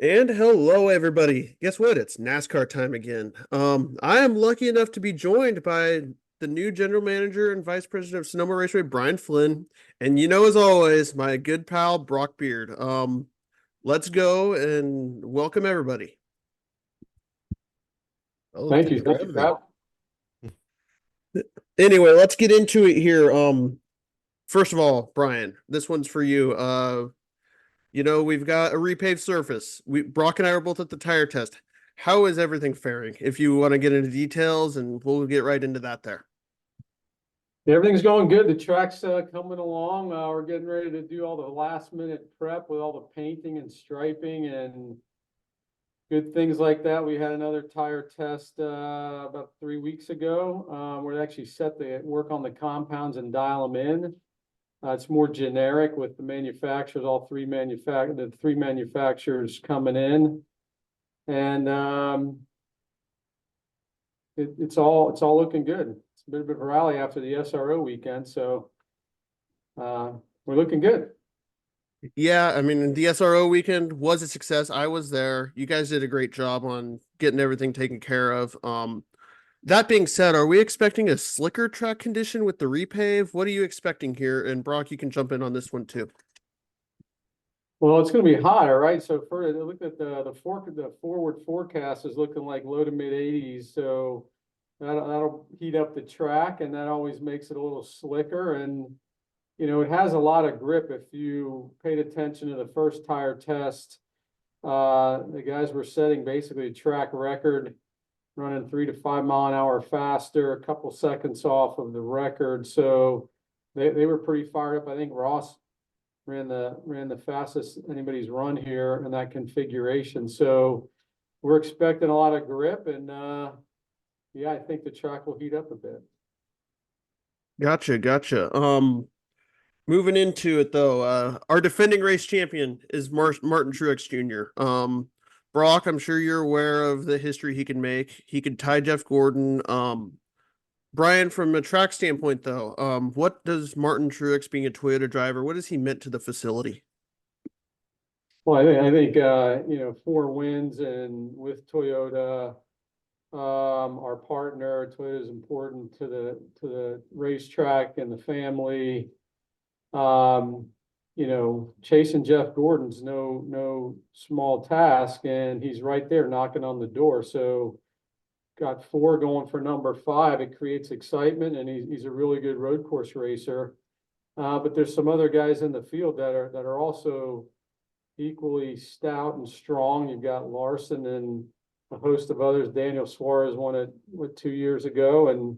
And hello, everybody. Guess what? It's NASCAR time again. I am lucky enough to be joined by the new general manager and vice president of Sonoma Raceway, Brian Flynn, and as always, my good pal Brock Beard. Let's go and welcome everybody. Oh, Thank thanks you. for Thank you, having me. Pat. Anyway, let's get into it here. First of all, Brian, this one's for you. We've got a repaved surface. Brock and I were both at the tire test. How is everything faring? If you want to get into details, and we'll get right into that there. Everything's going good. The track's coming along. We're getting ready to do all the last minute prep with all the painting and striping and good things like that. We had another tire test about 3 weeks ago. We're actually set to work on the compounds and dial them in. It's more generic with the manufacturers, the three manufacturers coming in. And it's all looking good. It's a bit of a rally after the SRO weekend, so we're looking good. Yeah, I mean, the SRO weekend was a success. I was there. You guys did a great job on getting everything taken care of. That being said, are we expecting a slicker track condition with the repave? What are you expecting here? And Brock, you can jump in on this one too. Well, it's going to be hot, all right. So for look at the forward forecast is looking like low to mid 80s. So that'll heat up the track, and that always makes it a little slicker. And it has a lot of grip. If you paid attention to the first tire test, the guys were setting basically a track record, running 3 to 5 mile an hour faster, a couple seconds off of the record. So they were pretty fired up. I think Ross ran the fastest anybody's run here in that configuration. So we're expecting a lot of grip, and yeah, I think the track will heat up a bit. Gotcha. Moving into it though, our defending race champion is Martin Truex Jr. Brock, I'm sure you're aware of the history he can make. He could tie Jeff Gordon. Brian, from a track standpoint though, what does Martin Truex being a Toyota driver, what has he meant to the facility? Well, I think 4 wins and with Toyota, our partner, Toyota is important to the racetrack and the family. Chasing Jeff Gordon's no small task, and he's right there knocking on the door. So got 4 going for number 5. It creates excitement, and he's a really good road course racer. But there's some other guys in the field that are also equally stout and strong. You've got Larson and a host of others. Daniel Suarez won it 2 years ago, and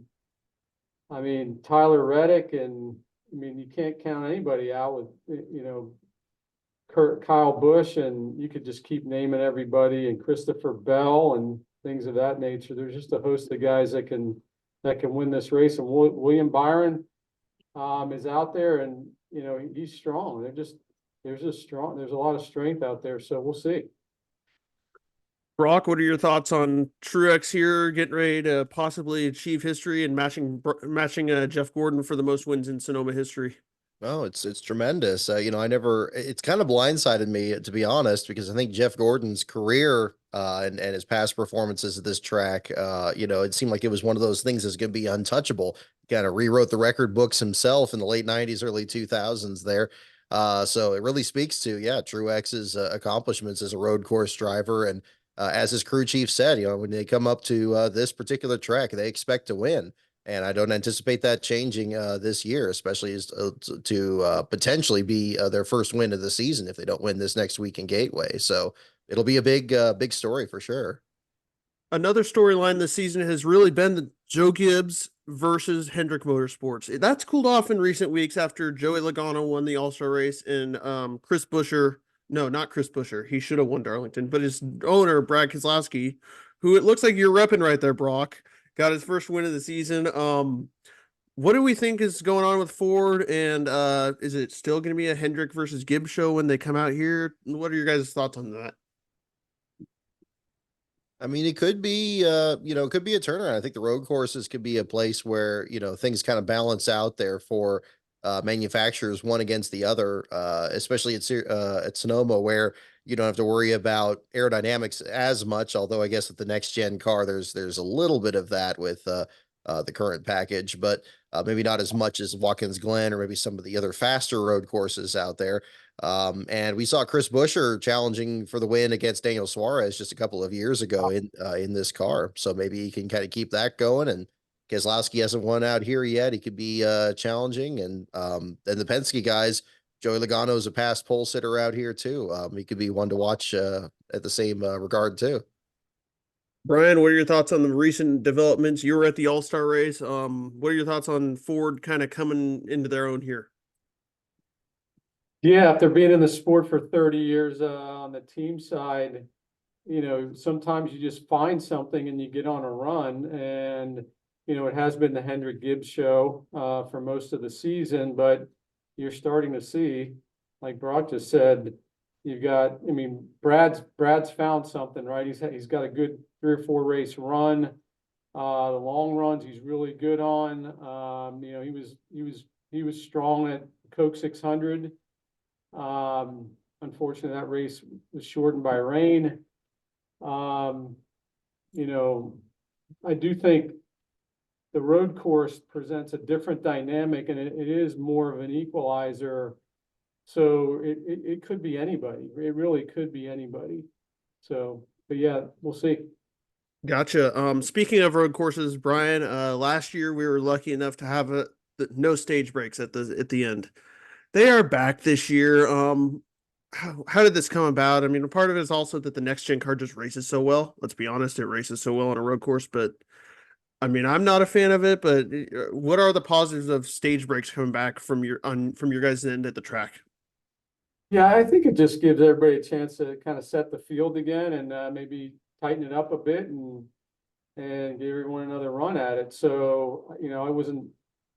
I mean Tyler Reddick, and I mean you can't count anybody out with Kyle Busch, and you could just keep naming everybody, and Christopher Bell and things of that nature. There's just a host of guys that can win this race, and William Byron is out there, and he's strong. There's a lot of strength out there, so we'll see. Brock, what are your thoughts on Truex here getting ready to possibly achieve history and matching Jeff Gordon for the most wins in Sonoma history? Oh, it's tremendous. It's kind of blindsided me, to be honest, because I think Jeff Gordon's career and his past performances at this track, it seemed like it was one of those things that's going to be untouchable. Kind of rewrote the record books himself in the late 90s, early 2000s there. So it really speaks to, Truex's accomplishments as a road course driver. And as his crew chief said, when they come up to this particular track, they expect to win. And I don't anticipate that changing this year, especially as to potentially be their first win of the season if they don't win this next week in Gateway. So it'll be a big story for sure. Another storyline this season has really been the Joe Gibbs versus Hendrick Motorsports. That's cooled off in recent weeks after Joey Logano won the All-Star race, and Chris Buescher, no, not Chris Buescher, he should have won Darlington, but his owner, Brad Keselowski, who it looks like you're repping right there, Brock, got his first win of the season. What do we think is going on with Ford, and is it still going to be a Hendrick versus Gibbs show when they come out here? What are your guys' thoughts on that? I mean, it could be, it could be a turnaround. I think the road courses could be a place where, things kind of balance out there for manufacturers one against the other, especially at Sonoma, where, You don't have to worry about aerodynamics as much, although I guess with the next gen car, there's a little bit of that with the current package, but maybe not as much as Watkins Glen or maybe some of the other faster road courses out there. And we saw Chris Buescher challenging for the win against Daniel Suarez just a couple of years ago in this car. So maybe he can kind of keep that going. And Keselowski hasn't won out here yet. He could be challenging. And the Penske guys, Joey Logano is a past pole sitter out here too. He could be one to watch at the same regard too. Brian, what are your thoughts on the recent developments? You were at the All-Star race. What are your thoughts on Ford kind of coming into their own here? Yeah, after being in the sport for 30 years on the team side, sometimes you just find something and you get on a run. And, it has been the Hendrick Gibbs show for most of the season, but you're starting to see, like Brock just said, Brad's found something, right? He's got a good 3 or 4 race run. The long runs he's really good on. He was strong at Coke 600. Unfortunately, that race was shortened by rain. I do think the road course presents a different dynamic, and it is more of an equalizer. So it could be anybody. It really could be anybody. So, but yeah, we'll see. Gotcha. Speaking of road courses, Brian, last year we were lucky enough to have no stage breaks at the end. They are back this year. How did this come about? I mean, part of it is also that the next gen car just races so well. Let's be honest, it races so well on a road course, but I mean, I'm not a fan of it, but what are the positives of stage breaks coming back from your guys' end at the track? Yeah, I think it just gives everybody a chance to kind of set the field again and maybe tighten it up a bit and give everyone another run at it. So,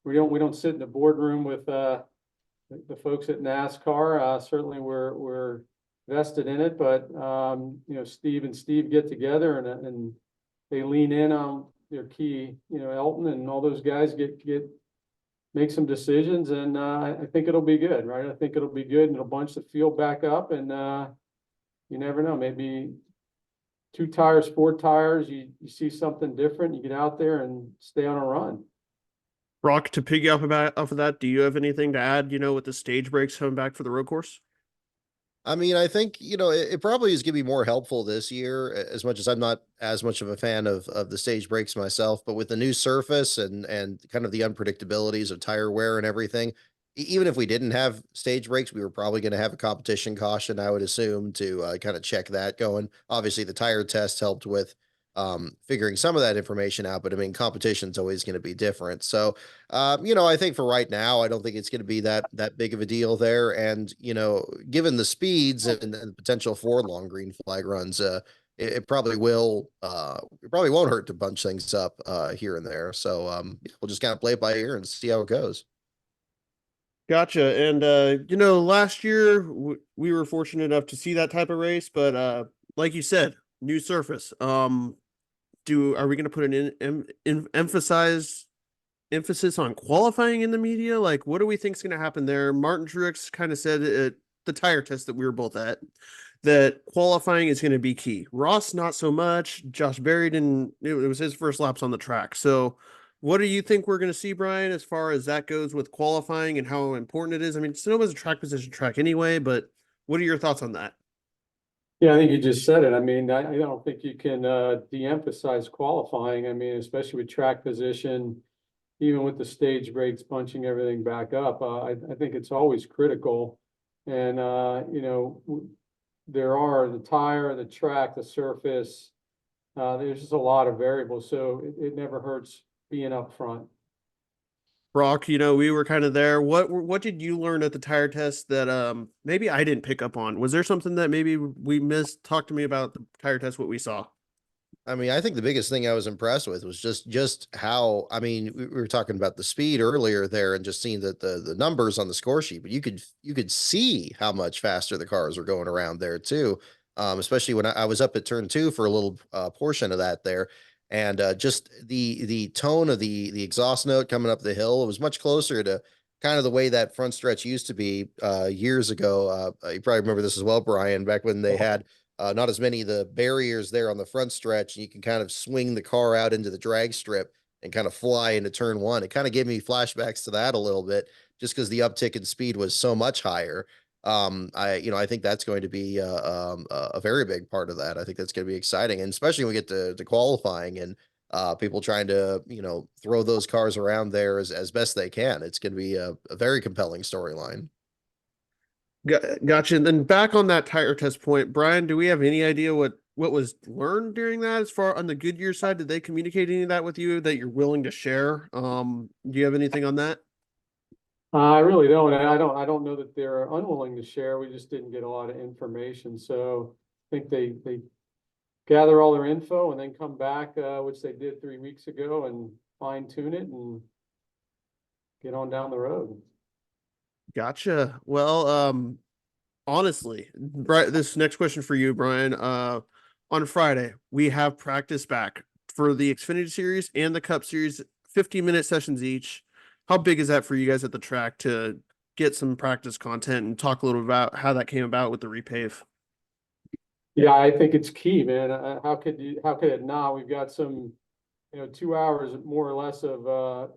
we don't sit in the boardroom with the folks at NASCAR. Certainly we're vested in it, but Steve and Steve get together and they lean in on their key, Elton and all those guys make some decisions, and I think it'll be good, right? I think it'll be good, and it'll bunch the field back up, and you never know, maybe 2 tires, 4 tires, you see something different, you get out there and stay on a run. Brock, to piggyback off of that, do you have anything to add, with the stage breaks coming back for the road course? I mean, I think, it probably is going to be more helpful this year, as much as I'm not as much of a fan of the stage breaks myself, but with the new surface and kind of the unpredictabilities of tire wear and everything, even if we didn't have stage breaks, we were probably going to have a competition caution, I would assume, to kind of check that going. Obviously, the tire test helped with figuring some of that information out, but I mean, competition's always going to be different. So, I think for right now, I don't think it's going to be that big of a deal there. And, given the speeds and the potential for long green flag runs, it probably won't hurt to bunch things up here and there. So, we'll just kind of play it by ear and see how it goes. Gotcha. And last year we were fortunate enough to see that type of race, but like you said, new surface. Are we going to put an emphasis on qualifying in the media? Like, what do we think is going to happen there? Martin Truex kind of said at the tire test that we were both at that qualifying is going to be key. Ross, not so much. Josh Berry didn't. It was his first laps on the track. So, what do you think we're going to see, Brian, as far as that goes with qualifying and how important it is? I mean, Sonoma's a track position track anyway, but what are your thoughts on that? Yeah, I think you just said it. I mean, I don't think you can de-emphasize qualifying. I mean, especially with track position, even with the stage breaks, bunching everything back up. I think it's always critical. And, there are the tire, the track, the surface. There's just a lot of variables. So it never hurts being up front. Brock, we were kind of there. What did you learn at the tire test that maybe I didn't pick up on? Was there something that maybe we missed? Talk to me about the tire test, what we saw. I mean, I think the biggest thing I was impressed with was just how, I mean, we were talking about the speed earlier there and just seeing that the numbers on the score sheet, but you could see how much faster the cars were going around there too. Especially when I was up at turn 2 for a little portion of that there. And just the tone of the exhaust note coming up the hill, it was much closer to kind of the way that front stretch used to be years ago. You probably remember this as well, Brian, back when they had not as many of the barriers there on the front stretch, and you can kind of swing the car out into the drag strip and kind of fly into turn one. It kind of gave me flashbacks to that a little bit, just because the uptick in speed was so much higher. I think that's going to be a very big part of that. I think that's going to be exciting, and especially when we get to qualifying and people trying to, throw those cars around there as best they can. It's going to be a very compelling storyline. Gotcha. And then back on that tire test point, Brian, do we have any idea what was learned during that as far on the Goodyear side? Did they communicate any of that with you that you're willing to share? Do you have anything on that? I really don't. I don't know that they're unwilling to share. We just didn't get a lot of information. So I think they gather all their info and then come back, which they did 3 weeks ago, and fine tune it and get on down the road. Gotcha. Well, honestly, this next question for you, Brian. On Friday, we have practice back for the Xfinity Series and the Cup Series, 15-minute sessions each. How big is that for you guys at the track to get some practice content and talk a little about how that came about with the repave? Yeah, I think it's key, man. How could it not? We've got some, 2 hours more or less of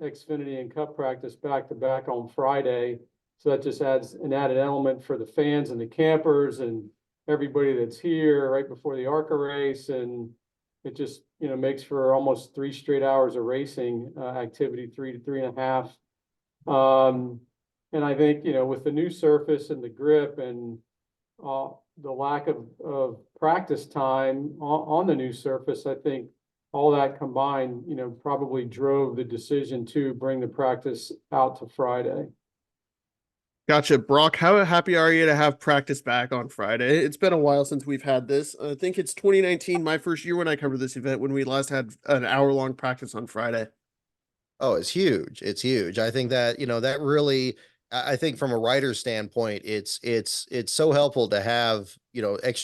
Xfinity and Cup practice back to back on Friday. So that just adds an added element for the fans and the campers and everybody that's here right before the ARCA race. And it just, makes for almost 3 straight hours of racing activity, 3 to 3.5. And I think, with the new surface and the grip and the lack of practice time on the new surface, I think all that combined, probably drove the decision to bring the practice out to Friday. Gotcha. Brock, how happy are you to have practice back on Friday? It's been a while since we've had this. I think it's 2019, my first year when I covered this event, when we last had an hour-long practice on Friday. Oh, it's huge. It's huge. I think that, that really, I think from a writer's standpoint, it's so helpful to have,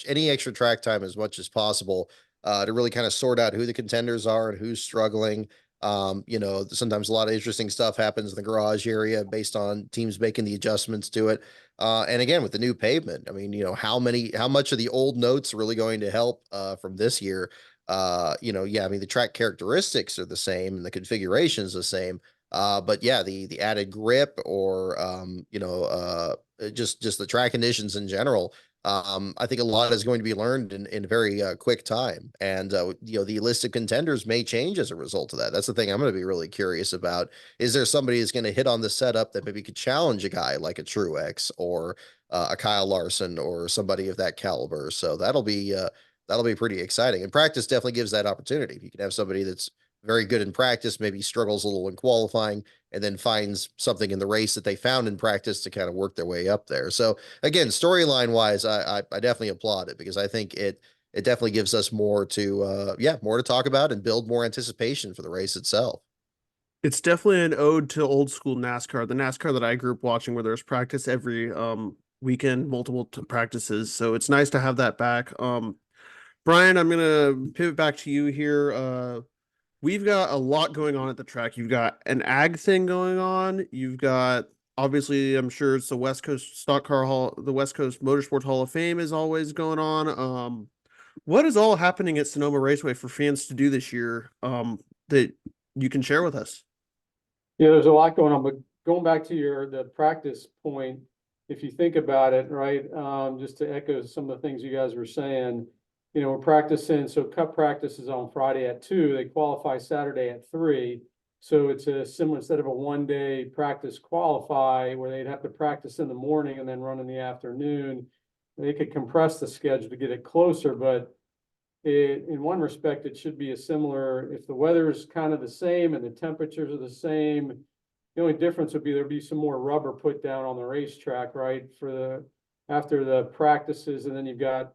any extra track time as much as possible to really kind of sort out who the contenders are and who's struggling. Sometimes a lot of interesting stuff happens in the garage area based on teams making the adjustments to it. And again, with the new pavement, I mean, how much of the old notes are really going to help from this year? I mean, the track characteristics are the same and the configuration is the same. But yeah, the added grip or just the track conditions in general. I think a lot is going to be learned in a very quick time, and the list of contenders may change as a result of that. That's the thing I'm going to be really curious about. Is there somebody who's going to hit on the setup that maybe could challenge a guy like a Truex or a Kyle Larson or somebody of that caliber? So that'll be pretty exciting. And practice definitely gives that opportunity. If you can have somebody that's very good in practice, maybe struggles a little in qualifying, and then finds something in the race that they found in practice to kind of work their way up there. So again, storyline wise, I definitely applaud it, because I think it definitely gives us more to more to talk about and build more anticipation for the race itself. It's definitely an ode to old school NASCAR, the NASCAR that I grew up watching, where there's practice every weekend, multiple practices. So it's nice to have that back. Brian, I'm gonna pivot back to you here. We've got a lot going on at the track. You've got an ag thing going on. You've got, obviously, I'm sure it's the West Coast Stock Car Hall, the West Coast Motorsports Hall of Fame is always going on. What is all happening at Sonoma Raceway for fans to do this year that you can share with us? Yeah, there's a lot going on, but going back to the practice point, if you think about it, right, just to echo some of the things you guys were saying, we're practicing. So Cup practice is on Friday at 2. They qualify Saturday at 3. So it's a similar, instead of a 1-day practice qualify where they'd have to practice in the morning and then run in the afternoon, they could compress the schedule to get it closer. But in one respect, it should be a similar, if the weather is kind of the same and the temperatures are the same, the only difference would be there'd be some more rubber put down on the racetrack, right, after the practices. And then you've got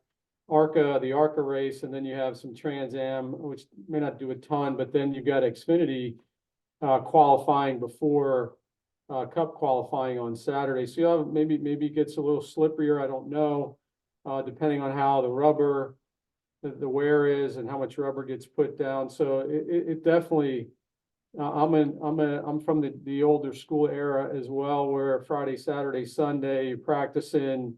the ARCA race, and then you have some Trans Am, which may not do a ton, but then you've got Xfinity qualifying before Cup qualifying on Saturday. So you'll have, maybe it gets a little slipperier, I don't know, depending on how the rubber, the wear is and how much rubber gets put down. So it definitely I'm from the older school era as well, where Friday, Saturday, Sunday, you're practicing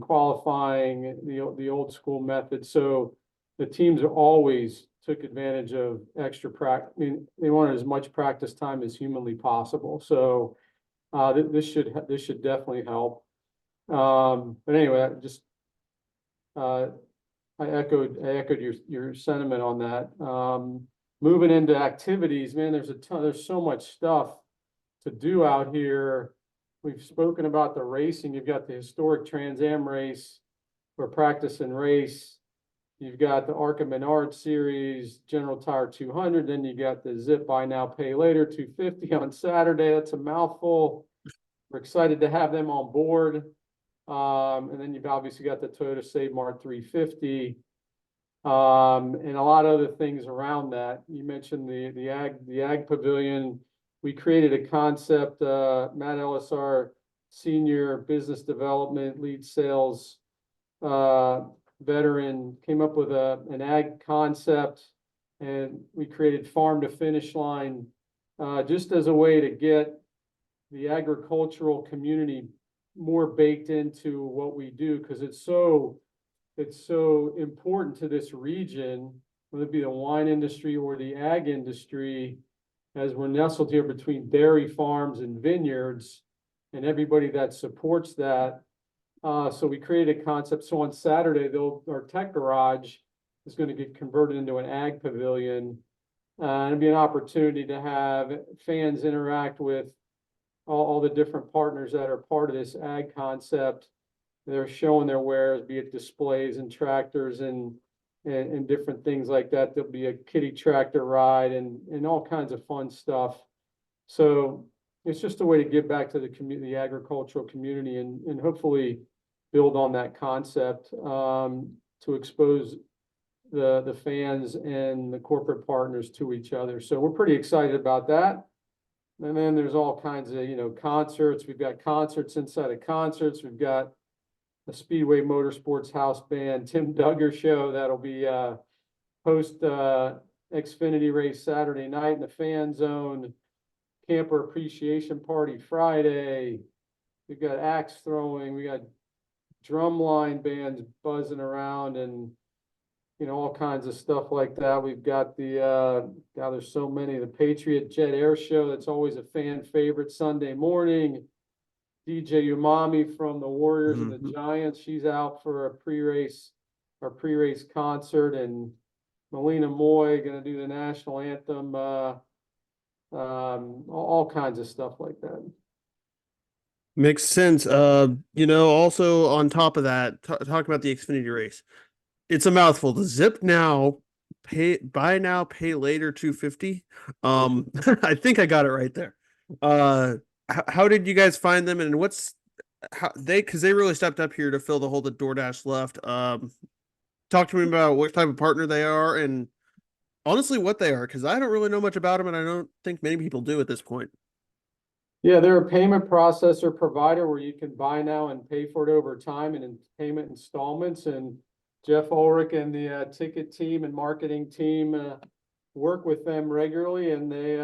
qualifying, the old school method. So the teams always took advantage of extra practice. I mean, they wanted as much practice time as humanly possible. So this should definitely help. But anyway, I echoed your sentiment on that. Moving into activities, man, there's so much stuff to do out here. We've spoken about the racing. You've got the historic Trans Am race or practice and race. You've got the ARCA Menard Series, General Tire 200. Then you got the Zip Buy Now Pay Later 250 on Saturday. That's a mouthful. We're excited to have them on board. And then you've obviously got the Toyota Save Mart 350. And a lot of other things around that. You mentioned the ag pavilion. We created a concept, Matt Ellis, our senior business development lead sales veteran, came up with an ag concept, and we created Farm to Finish Line just as a way to get the agricultural community more baked into what we do, because it's so important to this region, whether it be the wine industry or the ag industry, as we're nestled here between dairy farms and vineyards and everybody that supports that. So we created a concept. So on Saturday, our tech garage is going to get converted into an ag pavilion. And it'll be an opportunity to have fans interact with all the different partners that are part of this ag concept. They're showing their wares, be it displays and tractors and different things like that. There'll be a kiddie tractor ride and all kinds of fun stuff. So it's just a way to give back to the community, the agricultural community, and hopefully build on that concept to expose the fans and the corporate partners to each other. So we're pretty excited about that. And then there's all kinds of, concerts. We've got concerts inside of concerts. We've got a Speedway Motorsports house band, Tim Duggar show that'll be post Xfinity race Saturday night in the fan zone, camper appreciation party Friday. We've got axe throwing, we got drumline bands buzzing around, and all kinds of stuff like that. We've got there's so many, the Patriot Jet Air Show, that's always a fan favorite Sunday morning. DJ Umami from the Warriors and the Giants, she's out for our pre-race concert, and Melina Moy gonna do the national anthem, all kinds of stuff like that. Makes sense. Also on top of that, talk about the Xfinity race. It's a mouthful. The Zip Now Buy Now Pay Later 250. I think I got it right there. How did you guys find them, and because they really stepped up here to fill the hole that DoorDash left. Talk to me about what type of partner they are, and honestly what they are, because I don't really know much about them, and I don't think many people do at this point. Yeah, they're a payment processor provider where you can buy now and pay for it over time and in payment installments. And Jeff Ulrich and the ticket team and marketing team work with them regularly, and they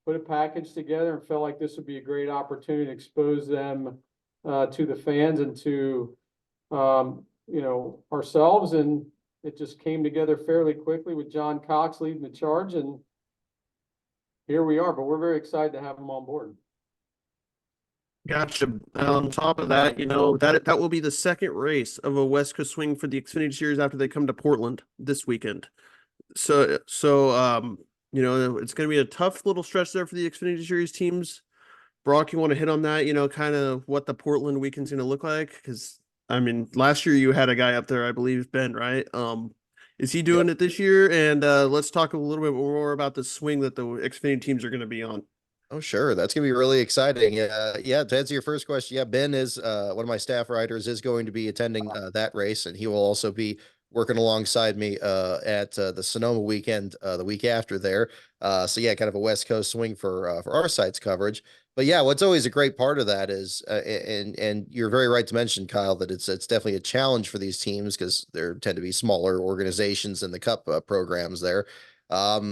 put a package together and felt like this would be a great opportunity to expose them to the fans and to ourselves. And it just came together fairly quickly with John Cox leading the charge, and here we are. But we're very excited to have them on board. Gotcha. On top of that, that will be the second race of a West Coast swing for the Xfinity Series after they come to Portland this weekend. So it's going to be a tough little stretch there for the Xfinity Series teams. Brock, you want to hit on that? Kind of what the Portland weekend's going to look like? Because last year you had a guy up there, I believe, Ben, right? Is he doing it this year? And let's talk a little bit more about the swing that the Xfinity teams are going to be on. Oh, sure. That's going to be really exciting. To answer your first question, Ben is one of my staff writers, is going to be attending that race, and he will also be working alongside me at the Sonoma weekend the week after there. Kind of a West Coast swing for our site's coverage. But yeah, what's always a great part of that is, and you're very right to mention, Kyle, that it's definitely a challenge for these teams because there tend to be smaller organizations in the Cup programs there.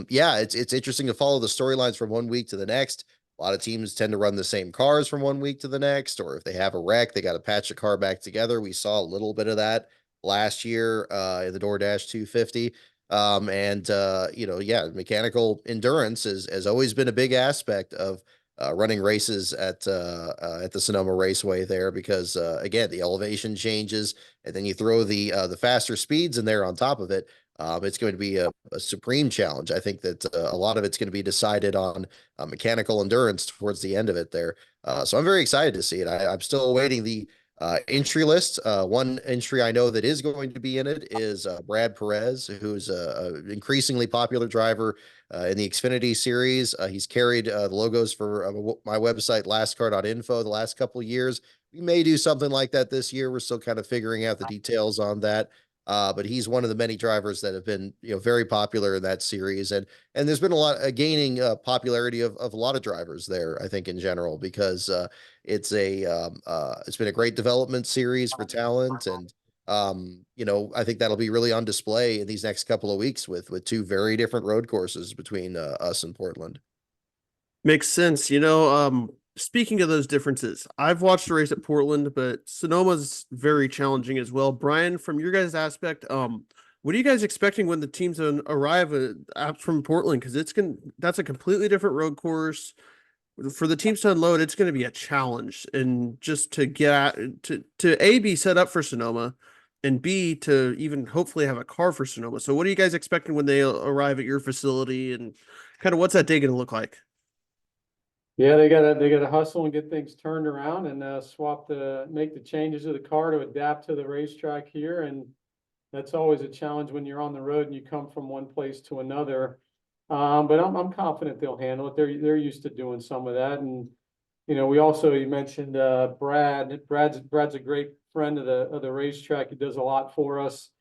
yeah, it's interesting to follow the storylines from one week to the next. A lot of teams tend to run the same cars from one week to the next, or if they have a wreck, they got to patch the car back together. We saw a little bit of that last year in the DoorDash 250. Yeah, mechanical endurance has always been a big aspect of running races at the Sonoma Raceway there because again, the elevation changes, and then you throw the faster speeds in there on top of it. It's going to be a supreme challenge. I think that a lot of it's going to be decided on mechanical endurance towards the end of it there. So I'm very excited to see it. I'm still awaiting the entry list. One entry I know that is going to be in it is Brad Perez, who's a increasingly popular driver in the Xfinity series. He's carried the logos for my website, lastcar.info, the last couple of years. We may do something like that this year. We're still kind of figuring out the details on that. But he's one of the many drivers that have been, very popular in that series, and there's been a lot gaining popularity of a lot of drivers there. I think in general because it's been a great development series for talent, and I think that'll be really on display in these next couple of weeks with two very different road courses between us and Portland. Makes sense. Speaking of those differences, I've watched the race at Portland, but Sonoma's very challenging as well. Brian, from your guys' aspect, what are you guys expecting when the teams arrive from Portland? Because that's a completely different road course. For the teams to unload, it's going to be a challenge, and just to to A, be set up for Sonoma, and B, to even hopefully have a car for Sonoma. So what are you guys expecting when they arrive at your facility, and kind of what's that day going to look like? Yeah, they gotta hustle and get things turned around and make the changes to the car to adapt to the racetrack here. And that's always a challenge when you're on the road and you come from one place to another. But I'm confident they'll handle it. They're used to doing some of that. And you mentioned Brad. Brad's a great friend of the racetrack. He does a lot for us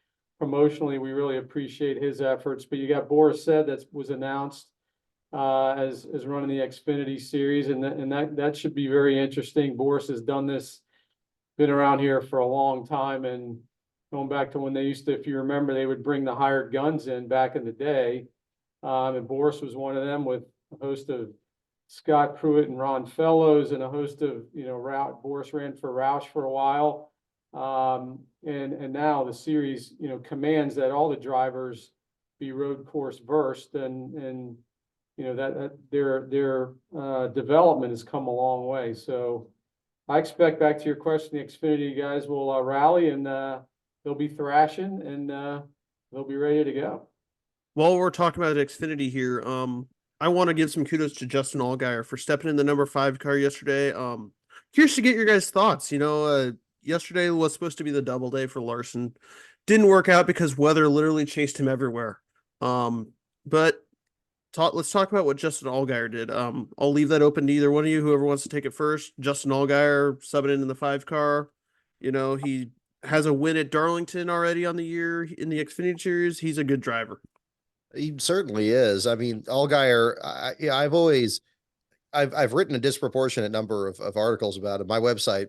promotionally. We really appreciate his efforts. But you got Boris Said that was announced as running the Xfinity series, and that should be very interesting. Boris has done this, been around here for a long time, and going back to when they used to, if you remember, they would bring the hired guns in back in the day. And Boris was one of them with a host of Scott Pruitt and Ron Fellows and a host of, Boris ran for Roush for a while. And now the series, commands that all the drivers be road course versed, and that their development has come a long way. So I expect, back to your question, the Xfinity guys will rally, and they'll be thrashing, and they'll be ready to go. While we're talking about Xfinity here, I want to give some kudos to Justin Allgaier for stepping in the number 5 car yesterday. Curious to get your guys' thoughts. Yesterday was supposed to be the double day for Larson. Didn't work out because weather literally chased him everywhere. But let's talk about what Justin Allgaier did. I'll leave that open to either one of you, whoever wants to take it first. Justin Allgaier subbing in the 5 car. He has a win at Darlington already on the year in the Xfinity series. He's a good driver. He certainly is. I mean, Allgaier, I've written a disproportionate number of articles about it. My website,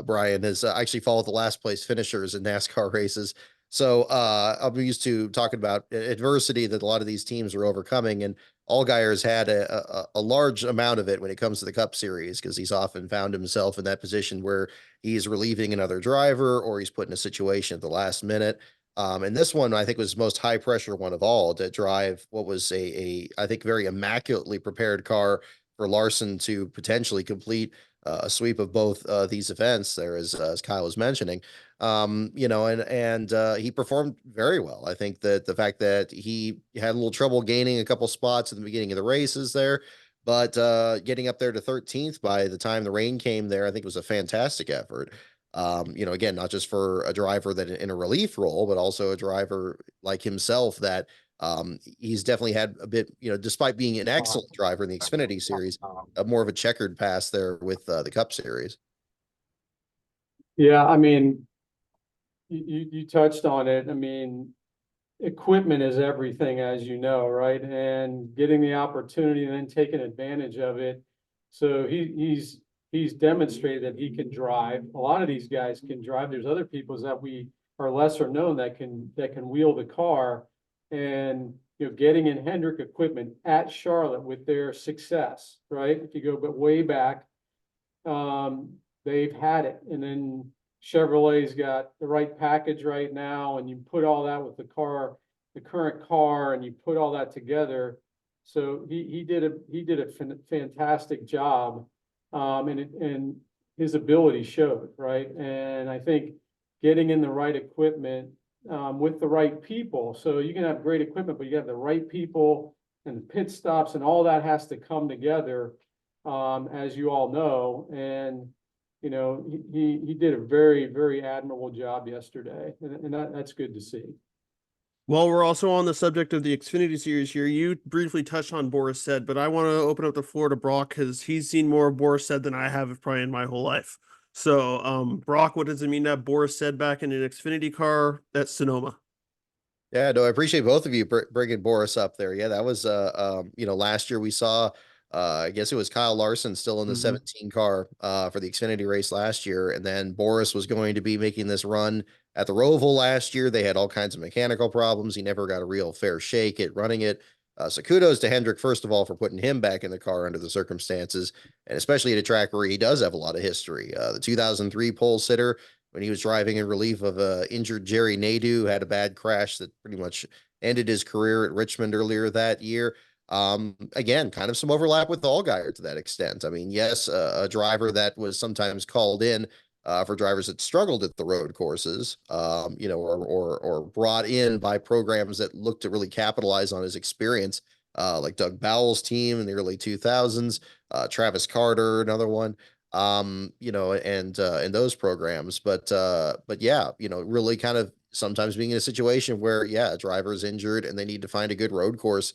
Brian, has actually followed the last place finishers in NASCAR races. So I'm used to talking about adversity that a lot of these teams are overcoming, and Allgaier's had a large amount of it when it comes to the Cup Series, because he's often found himself in that position where he's relieving another driver or he's put in a situation at the last minute. And this one, I think, was the most high pressure one of all, to drive what was I think, very immaculately prepared car for Larson to potentially complete a sweep of both these events there, as Kyle was mentioning. He performed very well. I think that the fact that he had a little trouble gaining a couple spots at the beginning of the races there, but getting up there to 13th by the time the rain came there, I think was a fantastic effort. Again, not just for a driver that in a relief role, but also a driver like himself that he's definitely had a bit, despite being an excellent driver in the Xfinity series, more of a checkered past there with the Cup Series. Yeah, I mean, you touched on it. I mean, equipment is everything, as you know, right? And getting the opportunity and then taking advantage of it. So he's demonstrated that he can drive. A lot of these guys can drive. There's other people that we are lesser known that can wheel the car. And getting in Hendrick equipment at Charlotte with their success, right? If you go but way back, they've had it. And then Chevrolet's got the right package right now, and you put all that with the current car, and you put all that together. So he did a fantastic job, and his ability showed, right? And I think getting in the right equipment with the right people. So you can have great equipment, but you have the right people and the pit stops, and all that has to come together, as you all know. And he did a very, very admirable job yesterday, and that's good to see. Well, we're also on the subject of the Xfinity series here. You briefly touched on Boris Said, but I want to open up the floor to Brock because he's seen more of Boris Said than I have probably in my whole life. So, Brock, what does it mean to have Boris Said back in an Xfinity car at Sonoma? Yeah, no, I appreciate both of you bringing Boris up there. Yeah, that was last year we saw I guess it was Kyle Larson still in the 17 car for the Xfinity race last year, and then Boris was going to be making this run at the Roval last year. They had all kinds of mechanical problems. He never got a real fair shake at running it. So kudos to Hendrick, first of all, for putting him back in the car under the circumstances, and especially at a track where he does have a lot of history. The 2003 pole sitter, when he was driving in relief of injured Jerry Nadeau, had a bad crash that pretty much ended his career at Richmond earlier that year. Again, kind of some overlap with Allgaier to that extent. I mean, yes, a driver that was sometimes called in for drivers that struggled at the road courses, or brought in by programs that looked to really capitalize on his experience, like Doug Bowles' team in the early 2000s, Travis Carter, another one, and those programs. But yeah, really kind of sometimes being in a situation where, yeah, a driver is injured and they need to find a good road course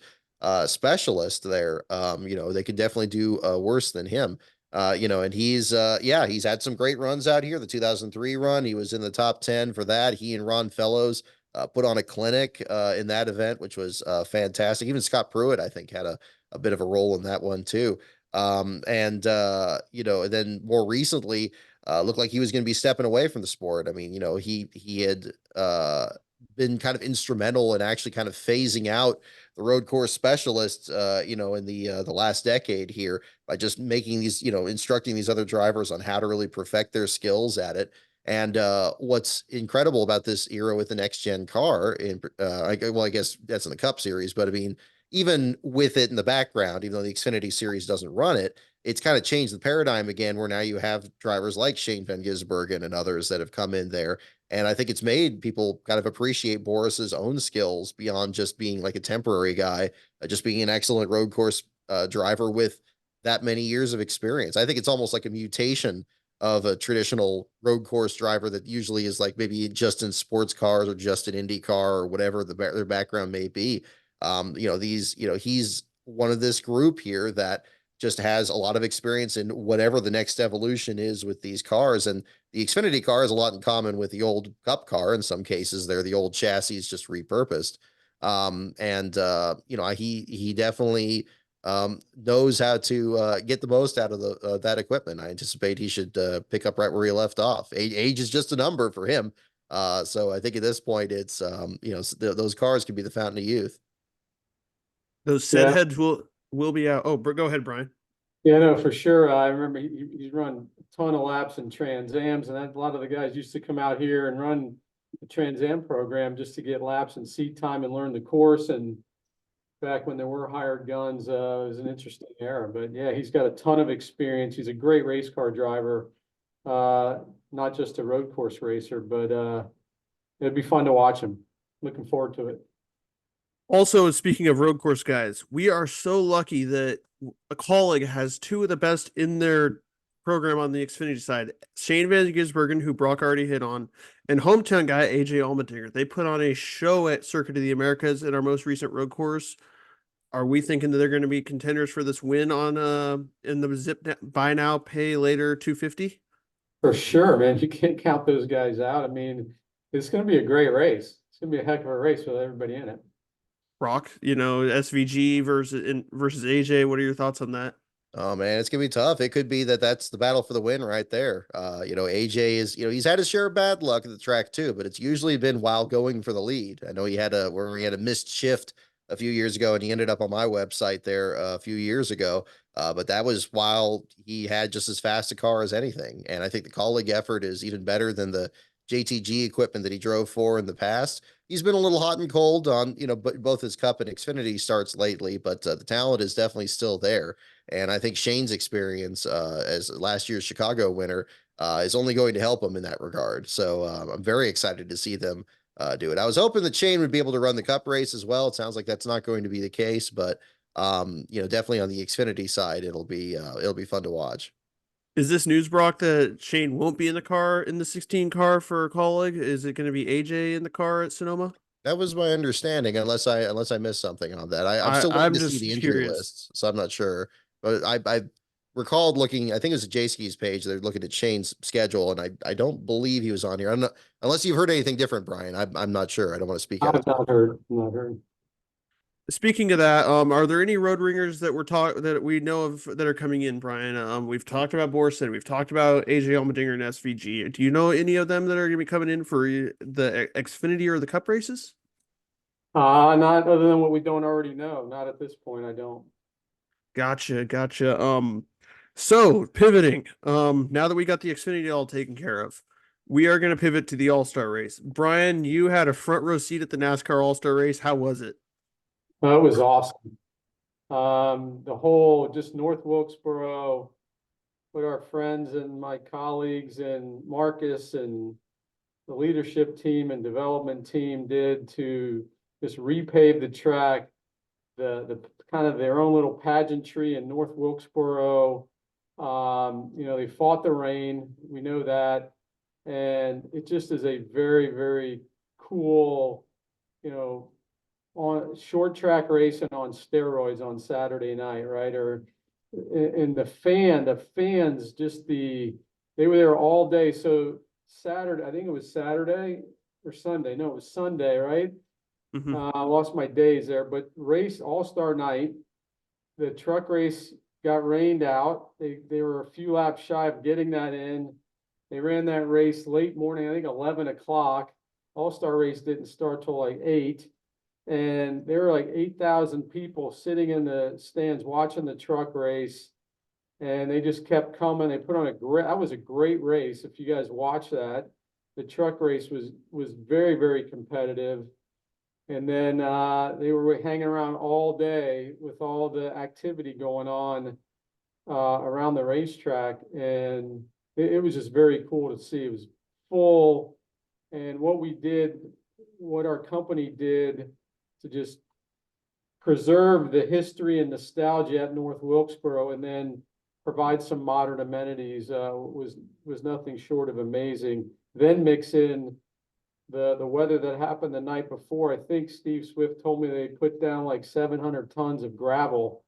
specialist there. They could definitely do worse than him. And he's had some great runs out here. The 2003 run, he was in the top 10 for that. He and Ron Fellows put on a clinic in that event, which was fantastic. Even Scott Pruitt, I think, had a bit of a role in that one too. And then more recently, looked like he was going to be stepping away from the sport. I mean, he had been kind of instrumental in actually kind of phasing out the road course specialists, in the last decade here by just making these, instructing these other drivers on how to really perfect their skills at it. And what's incredible about this era with the next gen car, I guess that's in the Cup Series, but I mean, even with it in the background, even though the Xfinity Series doesn't run it, it's kind of changed the paradigm again, where now you have drivers like Shane Van Gisbergen and others that have come in there. And I think it's made people kind of appreciate Boris's own skills beyond just being like a temporary guy, just being an excellent road course driver with that many years of experience. I think it's almost like a mutation of a traditional road course driver that usually is like maybe just in sports cars or just in IndyCar or whatever their background may be. He's one of this group here that just has a lot of experience in whatever the next evolution is with these cars. And the Xfinity car has a lot in common with the old Cup car. In some cases, they're the old chassis just repurposed. He definitely knows how to get the most out of that equipment. I anticipate he should pick up right where he left off. Age is just a number for him. So I think at this point, it's those cars can be the fountain of youth. Those Said heads will be out. Oh, go ahead, Brian. Yeah, no, for sure. I remember he's run a ton of laps in Trans Ams, and a lot of the guys used to come out here and run the Trans Am program just to get laps and seat time and learn the course. And back when there were hired guns, it was an interesting era. But yeah, he's got a ton of experience. He's a great race car driver, not just a road course racer, but it'd be fun to watch him. Looking forward to it. Also, speaking of road course guys, we are so lucky that a colleague has two of the best in their program on the Xfinity side. Shane Van Gisbergen, who Brock already hit on, and hometown guy AJ Allmendinger. They put on a show at Circuit of the Americas in our most recent road course. Are we thinking that they're going to be contenders for this win on in the zip buy now pay later 250? For sure, man. You can't count those guys out. I mean, it's going to be a great race. It's going to be a heck of a race with everybody in it. Brock, SVG versus AJ. What are your thoughts on that? Oh man, it's gonna be tough. It could be that's the battle for the win right there. AJ is, he's had his share of bad luck at the track too, but it's usually been while going for the lead. I know he had a missed shift a few years ago, and he ended up on my website there a few years ago. But that was while he had just as fast a car as anything. And I think the colleague effort is even better than the JTG equipment that he drove for in the past. He's been a little hot and cold on, both his Cup and Xfinity starts lately, but the talent is definitely still there. And I think Shane's experience as last year's Chicago winner is only going to help him in that regard. So I'm very excited to see them do it. I was hoping that Shane would be able to run the Cup race as well. It sounds like that's not going to be the case, but definitely on the Xfinity side, it'll be fun to watch. Is this news, Brock, that Shane won't be in the car in the 16 car for Colleague? Is it going to be AJ in the car at Sonoma? That was my understanding, unless I missed something on that. I'm still waiting I'm to see just the injury curious. lists, so I'm not sure. But I recalled looking. I think it was a J-Ski's page. They're looking at Shane's schedule, and I don't believe he was on here. I'm not, unless you've heard anything different, Brian. I'm not sure. I don't want to speak out of I've not heard, not heard. Speaking of that, are there any road ringers that we know of that are coming in, Brian? We've talked about Borson, we've talked about AJ Allmendinger and SVG. Do you know any of them that are going to be coming in for the Xfinity or the Cup races? Not other than what we don't already know. Not at this point, I don't. Gotcha. So pivoting, now that we got the Xfinity all taken care of, we are going to pivot to the All-Star race. Brian, you had a front row seat at the NASCAR All-Star race. How was it? It was awesome. The whole just North Wilkesboro, what our friends and my colleagues and Marcus and the leadership team and development team did to just repave the track, the kind of their own little pageantry in North Wilkesboro. They fought the rain, we know that, and it just is a very, very cool, on short track racing on steroids on Saturday night, right? Or and the fans, they were there all day. So Saturday, I think it was Saturday or Sunday. No, it was Sunday, right? I lost my days there, but race All-Star night, the truck race got rained out. They were a few laps shy of getting that in. They ran that race late morning, I think 11 o'clock. All-Star race didn't start till like 8. And there were like 8,000 people sitting in the stands watching the truck race. And they just kept coming. They put on that was a great race. If you guys watch that, the truck race was very, very competitive. And then they were hanging around all day with all the activity going on around the racetrack. And it was just very cool to see. It was full. And what our company did to just preserve the history and nostalgia at North Wilkesboro and then provide some modern amenities was nothing short of amazing. Then mix in the weather that happened the night before. I think Steve Swift told me they put down like 700 tons of gravel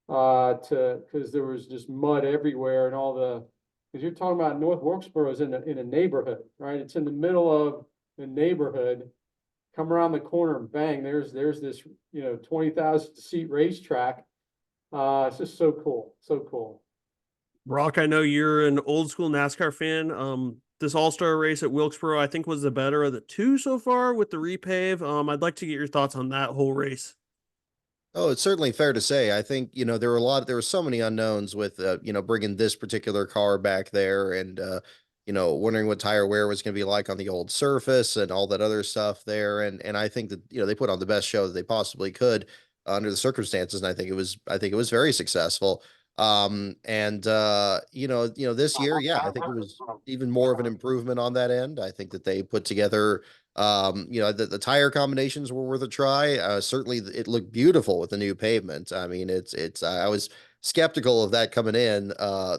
because there was just mud everywhere and because you're talking about North Wilkesboro is in a neighborhood, right? It's in the middle of the neighborhood. Come around the corner and bang, there's this 20,000 seat racetrack. It's just so cool, so cool. Brock, I know you're an old school NASCAR fan. This All-Star race at Wilkesboro, I think, was the better of the two so far with the repave. I'd like to get your thoughts on that whole race. Oh, it's certainly fair to say. I think, there were so many unknowns with, bringing this particular car back there and, wondering what tire wear was going to be like on the old surface and all that other stuff there. And I think that, they put on the best show that they possibly could under the circumstances. And I think it was very successful. This year, yeah, I think it was even more of an improvement on that end. I think that they put together, the tire combinations were worth a try. Certainly it looked beautiful with the new pavement. I mean, I was skeptical of that coming in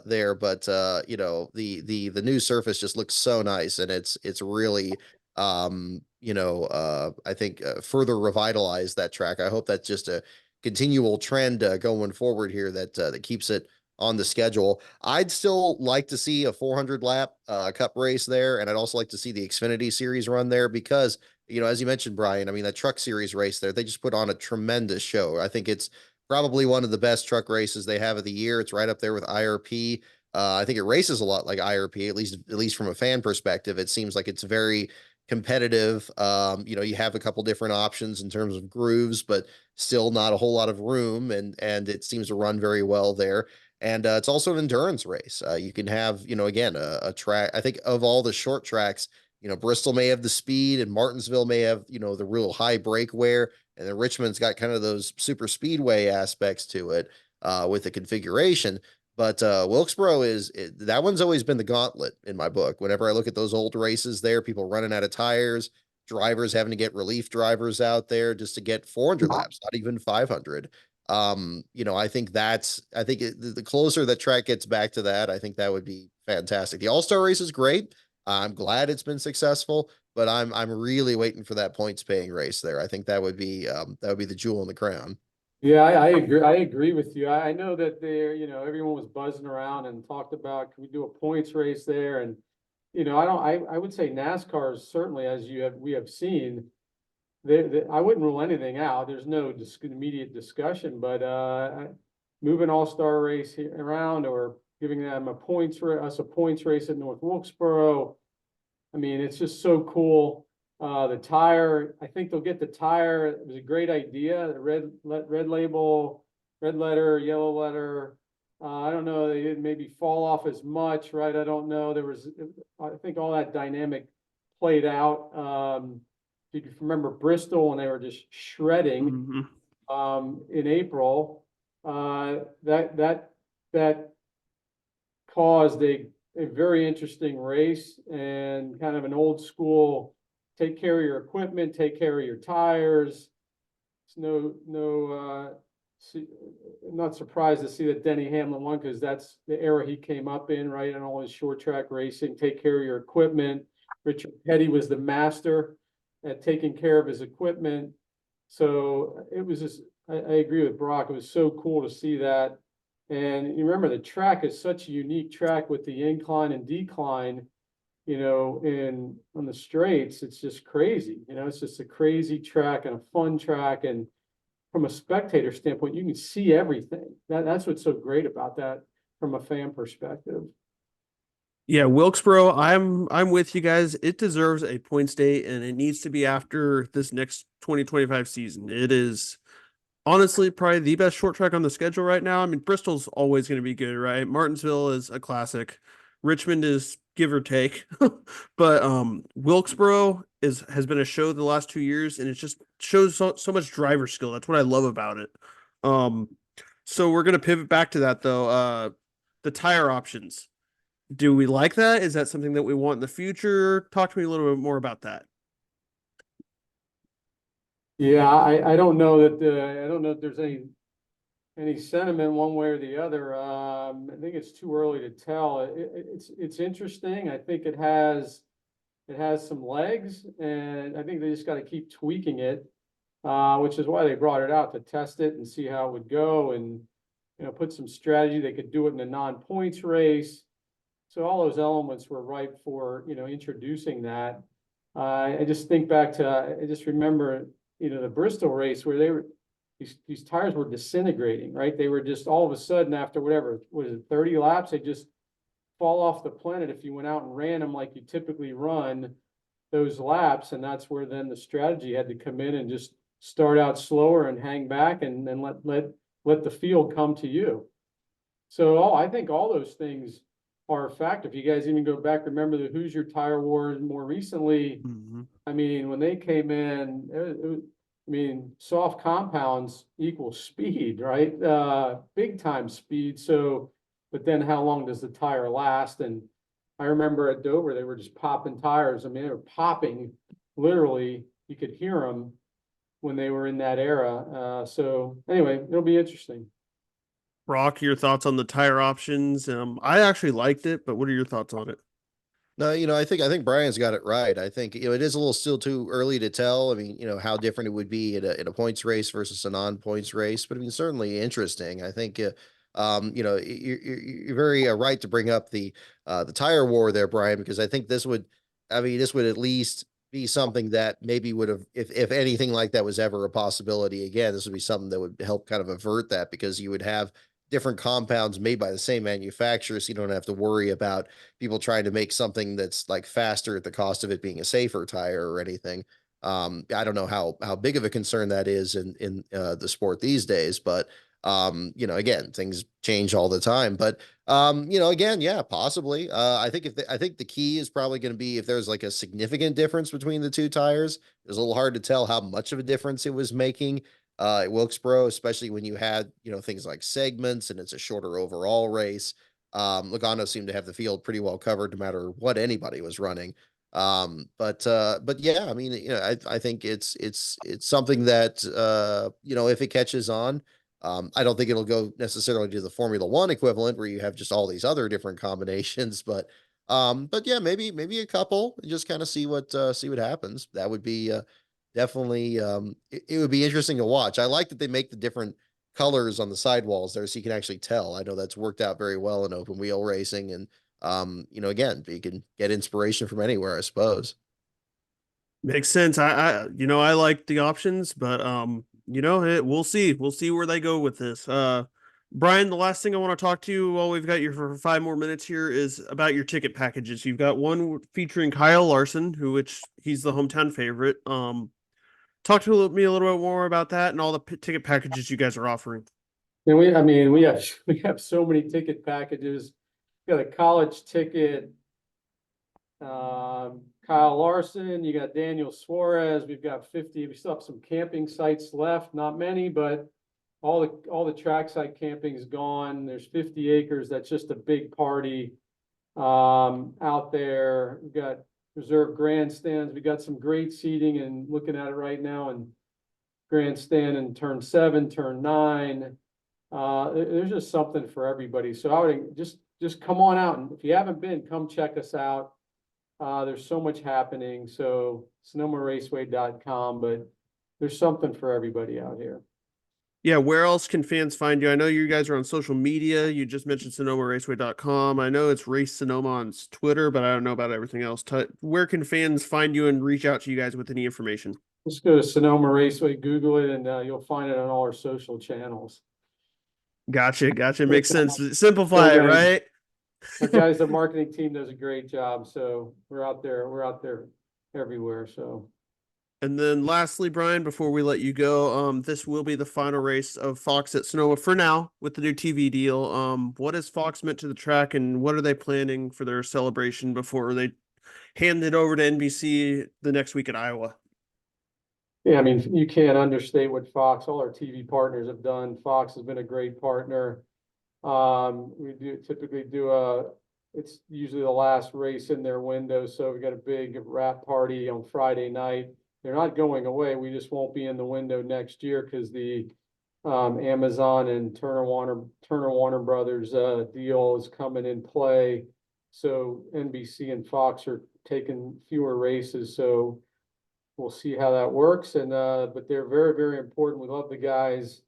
there, but the new surface just looks so nice, and it's really I think further revitalized that track. I hope that's just a continual trend going forward here that keeps it on the schedule. I'd still like to see a 400 lap cup race there, and I'd also like to see the Xfinity series run there because, as you mentioned, Brian, I mean, that truck series race there, they just put on a tremendous show. I think it's probably one of the best truck races they have of the year. It's right up there with IRP. I think it races a lot like IRP, at least from a fan perspective. It seems like it's very competitive. You know, you have a couple different options in terms of grooves, but still not a whole lot of room, and it seems to run very well there. And it's also an endurance race. You can have, you know, again, a track. I think of all the short tracks, you know, Bristol may have the speed, and Martinsville may have, you know, the real high brake wear, and then Richmond's got kind of those super speedway aspects to it with the configuration. But Wilkesboro that one's always been the gauntlet in my book. Whenever I look at those old races there, people running out of tires, drivers having to get relief drivers out there just to get 400 laps, not even 500. You know, I think the closer that track gets back to that, I think that would be fantastic. The All-Star race is great. I'm glad it's been successful, but I'm really waiting for that points paying race there. I think that would be the jewel in the crown. Yeah, I agree. I agree with you. I know that there, you know, everyone was buzzing around and talked about, can we do a points race there? And, you know, I would say NASCAR is certainly, as we have seen, I wouldn't rule anything out. There's no immediate discussion, but moving All-Star race around or giving them a points race at North Wilkesboro. I mean, it's just so cool. The tire, I think they'll get the tire. It was a great idea. The red label, red letter, yellow letter. I don't know. They didn't maybe fall off as much, right? I don't know. I think all that dynamic played out. If you remember Bristol when they were just shredding in April, that caused a very interesting race and kind of an old school, take care of your equipment, take care of your tires. It's I'm not surprised to see that Denny Hamlin won because that's the era he came up in, right? And all his short track racing, take care of your equipment. Richard Petty was the master at taking care of his equipment. So it was just, I agree with Brock. It was so cool to see that. And you remember the track is such a unique track with the incline and decline, you know, on the straights. It's just crazy. You know, it's just a crazy track and a fun track. And from a spectator standpoint, you can see everything. That's what's so great about that from a fan perspective. Yeah, Wilkesboro, I'm with you guys. It deserves a points day, and it needs to be after this next 2025 season. It is honestly probably the best short track on the schedule right now. I mean, Bristol's always going to be good, right? Martinsville is a classic. Richmond is give or take. But Wilkesboro has been a show the last 2 years, and it just shows so much driver skill. That's what I love about it. So we're gonna pivot back to that though. The tire options. Do we like that? Is that something that we want in the future? Talk to me a little bit more about that. Yeah, I don't know I don't know if there's any sentiment one way or the other. I think it's too early to tell. It's interesting. I think it has some legs, and I think they just got to keep tweaking it, which is why they brought it out to test it and see how it would go, and you know, put some strategy. They could do it in a non-points race. So all those elements were ripe for, you know, introducing that. I just think back to, I just remember, you know, the Bristol race where these tires were disintegrating, right? They were just all of a sudden after whatever, was it 30 laps? They just fall off the planet if you went out and ran them like you typically run those laps. And that's where then the strategy had to come in and just start out slower and hang back and then let the field come to you. So I think all those things are a fact. If you guys even go back, remember the Hoosier Tire Wars more recently. I mean, when they came in, I mean, soft compounds equal speed, right? Big time speed. So, but then how long does the tire last? And I remember at Dover, they were just popping tires. I mean, they were popping literally. You could hear them when they were in that era. So anyway, it'll be interesting. Brock, your thoughts on the tire options? I actually liked it, but what are your thoughts on it? No, you know, I think Brian's got it right. I think, you know, it is a little still too early to tell. I mean, you know, how different it would be in a points race versus a non-points race, but I mean, certainly interesting. I think, you know, you're very right to bring up the tire war there, Brian, because I think this would at least be something that maybe would have, if anything like that was ever a possibility again, this would be something that would help kind of avert that, because you would have different compounds made by the same manufacturer, so you don't have to worry about people trying to make something that's like faster at the cost of it being a safer tire or anything. I don't know how big of a concern that is in the sport these days, but again, things change all the time. But again, yeah, possibly. I think the key is probably going to be if there's like a significant difference between the two tires. It was a little hard to tell how much of a difference it was making at Wilkesboro, especially when you had, things like segments and it's a shorter overall race. Logano seemed to have the field pretty well covered no matter what anybody was running. But yeah, I mean, I think it's something that, if it catches on, I don't think it'll go necessarily to the Formula One equivalent where you have just all these other different combinations, but yeah, maybe a couple, and just kind of see what happens. That would be definitely it would be interesting to watch. I like that they make the different colors on the sidewalls there so you can actually tell. I know that's worked out very well in open wheel racing, and again, you can get inspiration from anywhere, I suppose. Makes sense. I like the options, but we'll see. We'll see where they go with this. Brian, the last thing I want to talk to you while we've got you for 5 more minutes here is about your ticket packages. You've got one featuring Kyle Larson, which he's the hometown favorite. Talk to me a little bit more about that and all the ticket packages you guys are offering. And we have so many ticket packages. We got a college ticket. Kyle Larson, you got Daniel Suarez. We've got 50. We still have some camping sites left, not many, but all the trackside camping is gone. There's 50 acres. That's just a big party out there. We've got reserved grandstands. We got some great seating, and looking at it right now, and grandstand in turn 7, turn 9. There's just something for everybody. So I would just come on out, and if you haven't been, come check us out. There's so much happening. So SonomaRaceway.com, but there's something for everybody out here. Yeah, where else can fans find you? I know you guys are on social media. You just mentioned SonomaRaceway.com. I know it's Race Sonoma on Twitter, but I don't know about everything else. Where can fans find you and reach out to you guys with any information? Just go to Sonoma Raceway, Google it, and you'll find it on all our social channels. Gotcha. Makes sense. Simplify it, right? Our guys, the marketing team does a great job. So we're out there everywhere. So. And then lastly, Brian, before we let you go, this will be the final race of Fox at Sonoma for now with the new TV deal. What has Fox meant to the track, and what are they planning for their celebration before they hand it over to NBC the next week at Iowa? Yeah, I mean, you can't understate what Fox, all our TV partners have done. Fox has been a great partner. We typically do it's usually the last race in their window. So we got a big wrap party on Friday night. They're not going away. We just won't be in the window next year because the Amazon and Turner Warner Brothers deal is coming in play. So NBC and Fox are taking fewer races. So we'll see how that works. And but they're very, very important. We love the guys,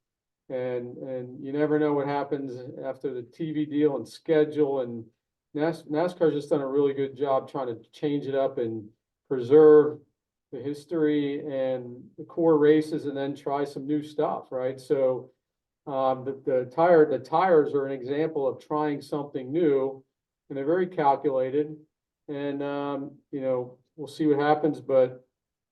and you never know what happens after the TV deal and schedule. And NASCAR's just done a really good job trying to change it up and preserve the history and the core races, and then try some new stuff, right? So the tires are an example of trying something new, and they're very calculated. And we'll see what happens, but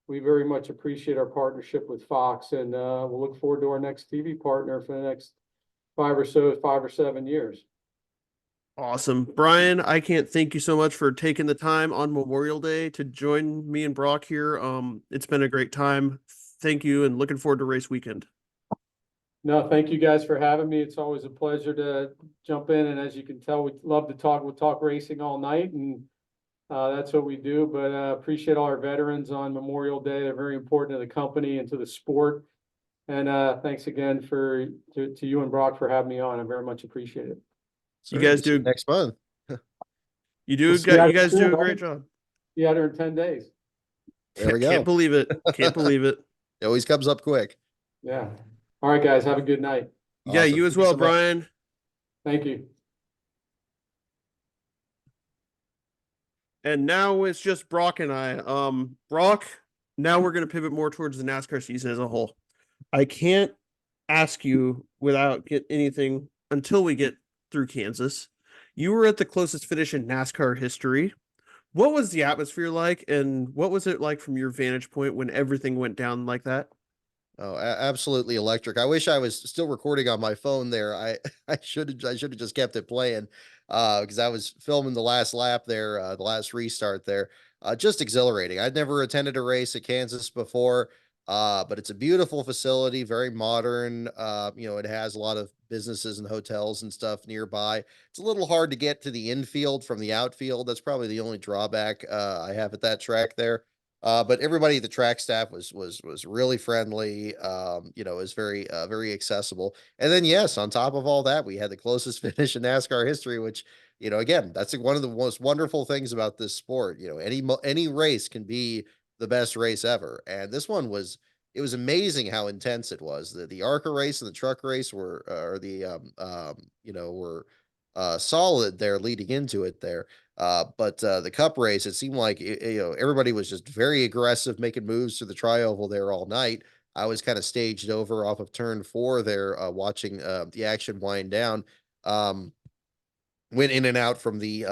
we very much appreciate our partnership with Fox, and we'll look forward to our next TV partner for the next 5 or 7 years. Awesome. Brian, I can't thank you so much for taking the time on Memorial Day to join me and Brock here. It's been a great time. Thank you, and looking forward to race weekend. No, thank you guys for having me. It's always a pleasure to jump in, and as you can tell, we love to talk. We'll talk racing all night, and that's what we do. But appreciate all our veterans on Memorial Day. They're very important to the company and to the sport. And thanks again to you and Brock for having me on. I very much appreciate it. You guys do next month. You guys do a great job. Yeah, there in 10 days. There we go. Can't believe it. It always comes up quick. Yeah. All right, guys. Have a good night. Yeah, Awesome. you as well, Brian. Thank you. And now it's just Brock and I. Brock, now we're going to pivot more towards the NASCAR season as a whole. I can't ask you without get anything until we get through Kansas. You were at the closest finish in NASCAR history. What was the atmosphere like, and what was it like from your vantage point when everything went down like that? Oh, absolutely electric. I wish I was still recording on my phone there. I should have just kept it playing because I was filming the last lap there, the last restart there. Just exhilarating. I'd never attended a race at Kansas before, but it's a beautiful facility, very modern. It has a lot of businesses and hotels and stuff nearby. It's a little hard to get to the infield from the outfield. That's probably the only drawback I have at that track there. But everybody, the track staff was really friendly. Was very accessible. And then yes, on top of all that, we had the closest finish in NASCAR history, which again, that's like one of the most wonderful things about this sport. Any race can be the best race ever, and this one was. It was amazing how intense it was. The ARCA race and the truck race were, or the were solid there leading into it there. But the cup race, it seemed like everybody was just very aggressive, making moves to the trioval there all night. I was kind of staged over off of turn four there, watching the action wind down. Um, Went in and out from the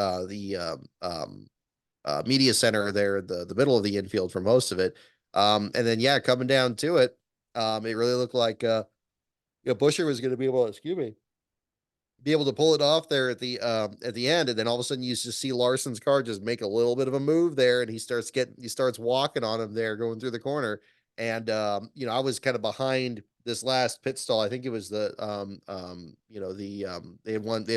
media center there, the middle of the infield for most of it. And then yeah, coming down to it, it really looked like Busher was going to be able to, excuse me, be able to pull it off there at the end, and then all of a sudden you just see Larson's car just make a little bit of a move there, and he starts walking on him there going through the corner. And I was kind of behind this last pit stall. I think it was they have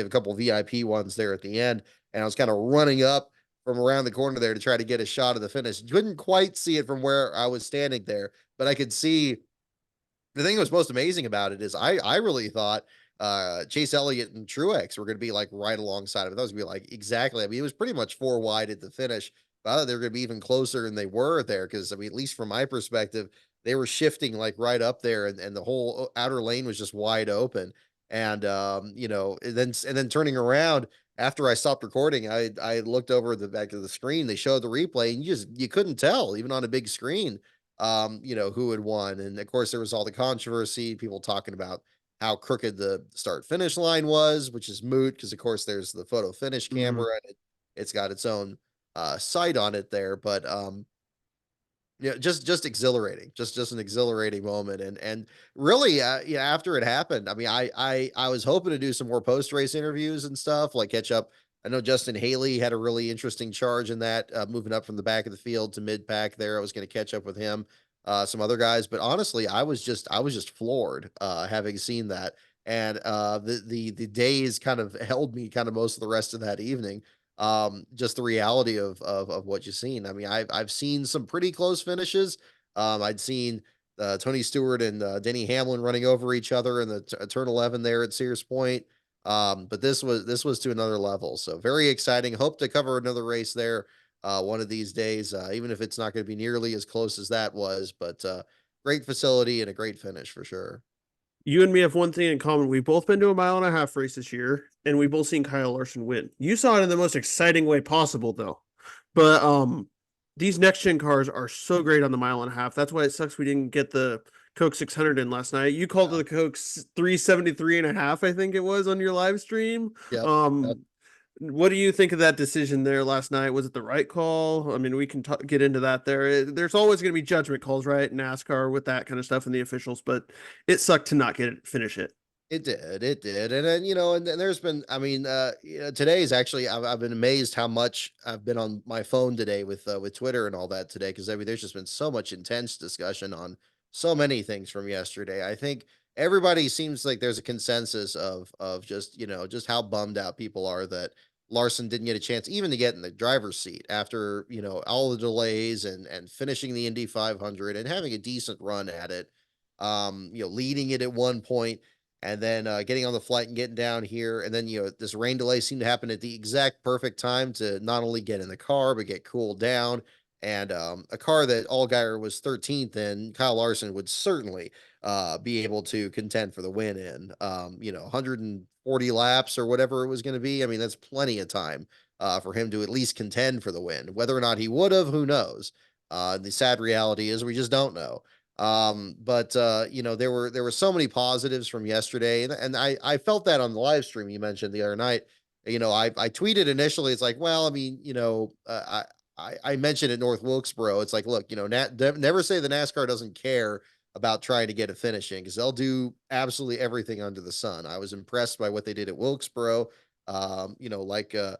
a couple VIP ones there at the end, and I was kind of running up from around the corner there to try to get a shot of the finish. Couldn't quite see it from where I was standing there, but I could see. The thing that was most amazing about it is I really thought Chase Elliott and Truex were going to be like right alongside of it. That was gonna be like exactly. I mean, it was pretty much four wide at the finish. But I thought they were going to be even closer than they were there because I mean, at least from my perspective, they were shifting like right up there, and the whole outer lane was just wide open. And and then turning around after I stopped recording, I looked over the back of the screen. They showed the replay, and you couldn't tell even on a big screen who had won. And of course, there was all the controversy, people talking about how crooked the start finish line was, which is moot because, of course, there's the photo finish Mhm. camera and it's got its own sight on it there. But yeah, just exhilarating, just an exhilarating moment, and really, after it happened, I mean, I was hoping to do some more post race interviews and stuff, like catch up. I know Justin Haley had a really interesting charge in that, moving up from the back of the field to mid pack. There, I was going to catch up with him, some other guys, but honestly, I was just floored, having seen that, and the days kind of held me kind of most of the rest of that evening, just the reality of what you've seen. I mean, I've seen some pretty close finishes. I'd seen Tony Stewart and Denny Hamlin running over each other in the turn 11 there at Sears Point. But this was to another level. So very exciting. Hope to cover another race there one of these days, even if it's not going to be nearly as close as that was. But great facility and a great finish for sure. You and me have one thing in common. We've both been to a mile and a half race this year, and we've both seen Kyle Larson win. You saw it in the most exciting way possible, though. But these next gen cars are so great on the mile and a half. That's why it sucks we didn't get the Coke 600 in last night. You called it Yeah. the Coke 373 and a half, I think it was on your live stream. Yep. Yep. What do you think of that decision there last night? Was it the right call? I mean, we can get into that there. There's always going to be judgment calls, right? NASCAR with that kind of stuff and the officials, but it sucked to not get it, finish it. It did, and then and then there's been, I mean, today's actually, I've been amazed how much I've been on my phone today with Twitter and all that today because I mean, there's just been so much intense discussion on so many things from yesterday. I think everybody seems like there's a consensus of just just how bummed out people are that Larson didn't get a chance even to get in the driver's seat after all the delays and finishing the Indy 500 and having a decent run at it, leading it at one point and then getting on the flight and getting down here. And then, this rain delay seemed to happen at the exact perfect time to not only get in the car, but get cooled down. And a car that Allgaier was 13th in, Kyle Larson would certainly be able to contend for the win in, 140 laps or whatever it was going to be. I mean, that's plenty of time for him to at least contend for the win. Whether or not he would have, who knows? The sad reality is we just don't know. You know, there were so many positives from yesterday, and I felt that on the live stream you mentioned the other night. You know, I tweeted initially, it's like, well, I mean, you know, I mentioned at North Wilkesboro, it's like, look, you know, never say the NASCAR doesn't care about trying to get a finish in because they'll do absolutely everything under the sun. I was impressed by what they did at Wilkesboro. You know,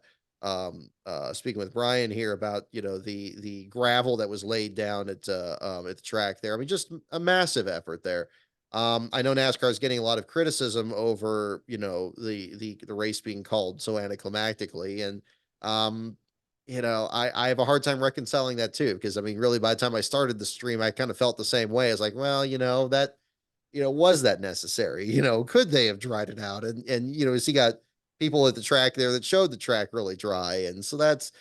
speaking with Brian here about, you know, the gravel that was laid down at the track there. I mean, just a massive effort there. I know NASCAR is getting a lot of criticism over, you know, the race being called so anticlimactically, and um, you know, I have a hard time reconciling that too because I mean, really, by the time I started the stream, I kind of felt the same way. I was like, well, you know, that, you know, was that necessary? You know, could they have dried it out? And you know, as he got people at the track there that showed the track really dry, and so that's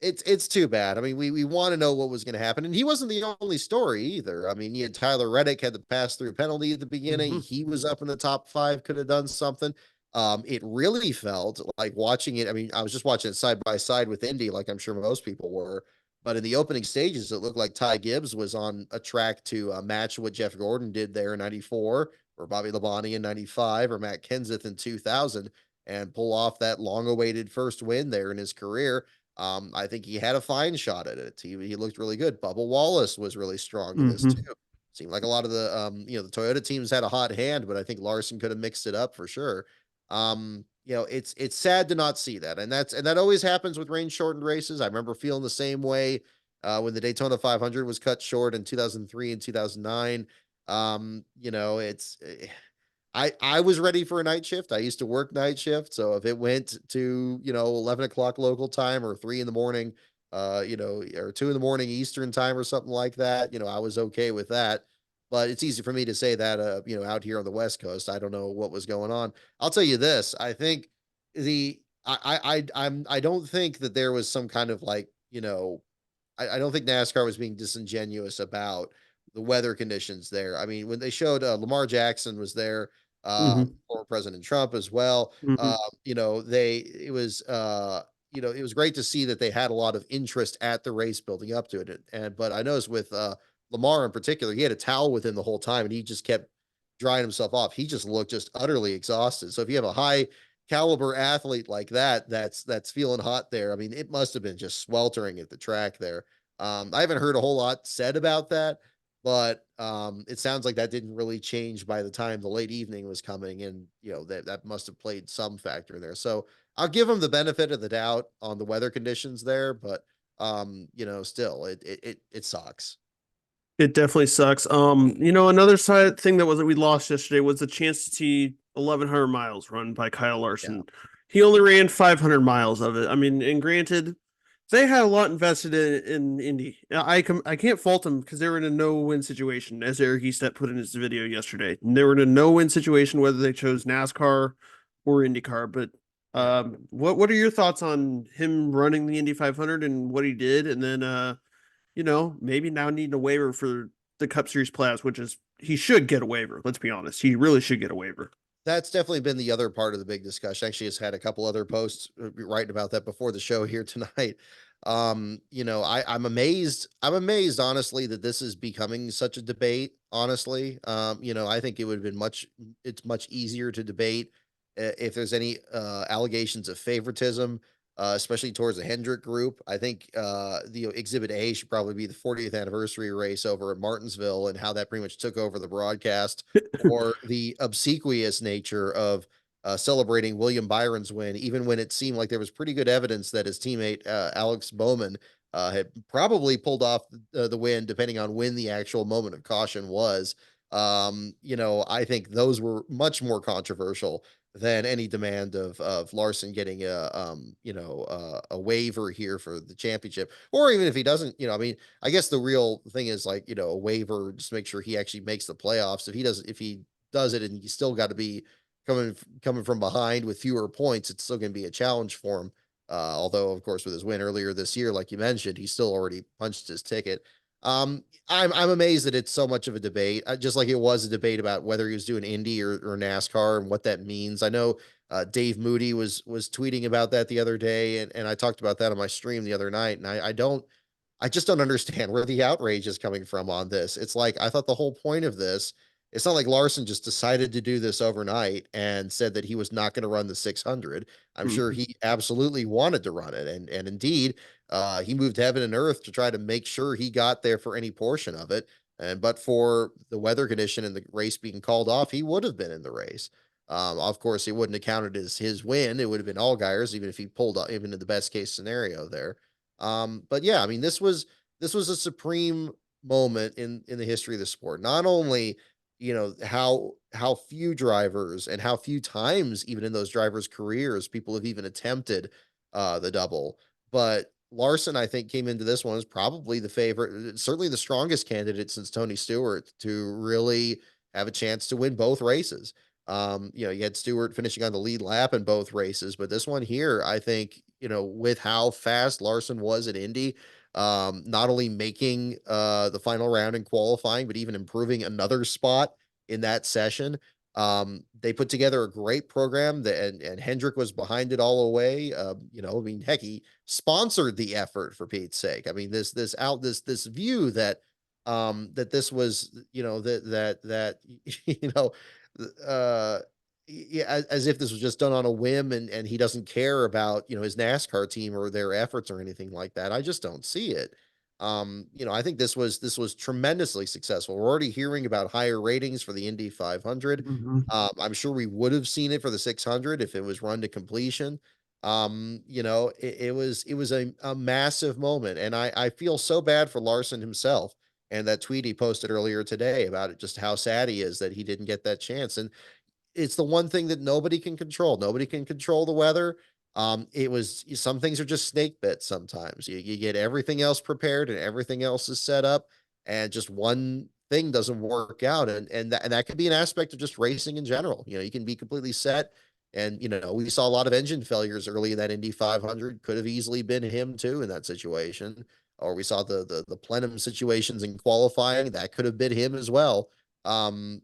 it's too bad. I mean, we want to know what was going to happen, and he wasn't the only story either. I mean, you had Tyler Reddick had the pass through penalty at the beginning. Mhm. He was up in the top five, could have done something. It really felt like watching it. I mean, I was just watching it side by side with Indy, like I'm sure most people were. But in the opening stages, it looked like Ty Gibbs was on a track to match what Jeff Gordon did there in '94, or Bobby Labonte in '95, or Matt Kenseth in 2000, and pull off that long-awaited first win there in his career. I think he had a fine shot at it. He looked really good. Bubba Wallace was really strong in this Mhm. too. Seemed like a lot of the you know, the Toyota teams had a hot hand, but I think Larson could have mixed it up for sure. You know, it's sad to not see that. And that always happens with rain shortened races. I remember feeling the same way when the Daytona 500 was cut short in 2003 and 2009. You know, I was ready for a night shift. I used to work night shift, so if it went to, you know, 11 o'clock local time or 3 in the morning, you know, or 2 in the morning Eastern time or something like that, you know, I was okay with that. But it's easy for me to say that, you know, out here on the West Coast, I don't know what was going on. I'll tell you this: I think the I don't think that there was some kind of like, you know, I don't think NASCAR was being disingenuous about the weather conditions there. I mean, when they showed Lamar Jackson was there, Mhm. former President Trump as well. Mhm. You know, you know, it was great to see that they had a lot of interest at the race building up to it. And but I noticed with Lamar in particular, he had a towel with him the whole time, and he just kept drying himself off. He just looked just utterly exhausted. So if you have a high caliber athlete like that, that's feeling hot there. I mean, it must have been just sweltering at the track there. I haven't heard a whole lot said about that, but it sounds like that didn't really change by the time the late evening was coming, and you know that must have played some factor there. So I'll give them the benefit of the doubt on the weather conditions there, but you know, still it sucks. It definitely sucks. You know, another side thing that was that we lost yesterday was the chance to see 1,100 miles run by Kyle Yeah. Larson. He only ran 500 miles of it. I mean, and granted, they had a lot invested in Indy. I can't fault them because they were in a no-win situation, as Eric Estep put in his video yesterday. And they were in a no-win situation whether they chose NASCAR or IndyCar. But Yeah. what are your thoughts on him running the Indy 500 and what he did, and then you know, maybe now needing a waiver for the Cup Series playoffs, which is he should get a waiver. Let's be honest, he really should get a waiver. That's definitely been the other part of the big discussion. Actually, has had a couple other posts writing about that before the show here tonight. You know, I'm amazed. I'm amazed, honestly, that this is becoming such a debate. Honestly, you know, I think it would have been it's much easier to debate if there's any allegations of favoritism, especially towards the Hendrick group. I think the Exhibit A should probably be the 40th anniversary race over at Martinsville and how that pretty much took over the broadcast, or the obsequious nature of celebrating William Byron's win, even when it seemed like there was pretty good evidence that his teammate Alex Bowman had probably pulled off the win, depending on when the actual moment of caution was. You know, I think those were much more controversial than any demand of Larson getting you know, a waiver here for the championship, or even if he doesn't, you know, I mean, I guess the real thing is like, you know, a waiver just make sure he actually makes the playoffs. If he does it and you still got to be coming from behind with fewer points, it's still going to be a challenge for him. Although, of course, with his win earlier this year, like you mentioned, he still already punched his ticket. I'm amazed that it's so much of a debate, just like it was a debate about whether he was doing Indy or NASCAR and what that means. I know Dave Moody was tweeting about that the other day, and I talked about that on my stream the other night, and I just don't understand where the outrage is coming from on this. It's like, I thought the whole point of this, it's not like Larson just decided to do this overnight and said that he was not going to run the 600. I'm sure Mhm. he absolutely wanted to run it. And indeed, he moved heaven and earth to try to make sure he got there for any portion of it. And but for the weather condition and the race being called off, he would have been in the race. Of course, it wouldn't have counted as his win. It would have been Allgaier's, even if he pulled up, even in the best case scenario there. But yeah, I mean, this was a supreme moment in the history of the sport. Not only, how few drivers and how few times even in those drivers' careers people have even attempted the double, but Larson, I think, came into this one as probably the favorite, certainly the strongest candidate since Tony Stewart to really have a chance to win both races. You had Stewart finishing on the lead lap in both races, but this one here, I think, with how fast Larson was at Indy, not only making the final round in qualifying, but even improving another spot in that session. They put together a great program that, and Hendrick was behind it all the way. I mean, heck, he sponsored the effort for Pete's sake. I mean, this view that that this was, that you know uh yeah, as if this was just done on a whim, and he doesn't care about, his NASCAR team or their efforts or anything like that. I just don't see it. I think this was tremendously successful. We're already hearing about higher ratings for the Indy 500. Mhm. I'm sure we would have seen it for the 600 if it was run to completion. It was a massive moment, and I feel so bad for Larson himself and that tweet he posted earlier today about it, just how sad he is that he didn't get that chance. And it's the one thing that nobody can control. Nobody can control the weather. It was some things are just snake bits sometimes. You get everything else prepared and everything else is set up, and just one thing doesn't work out. And that could be an aspect of just racing in general. You can be completely set. And we saw a lot of engine failures early in that Indy 500. Could have easily been him too in that situation. Or we saw the plenum situations in qualifying. That could have been him as well. But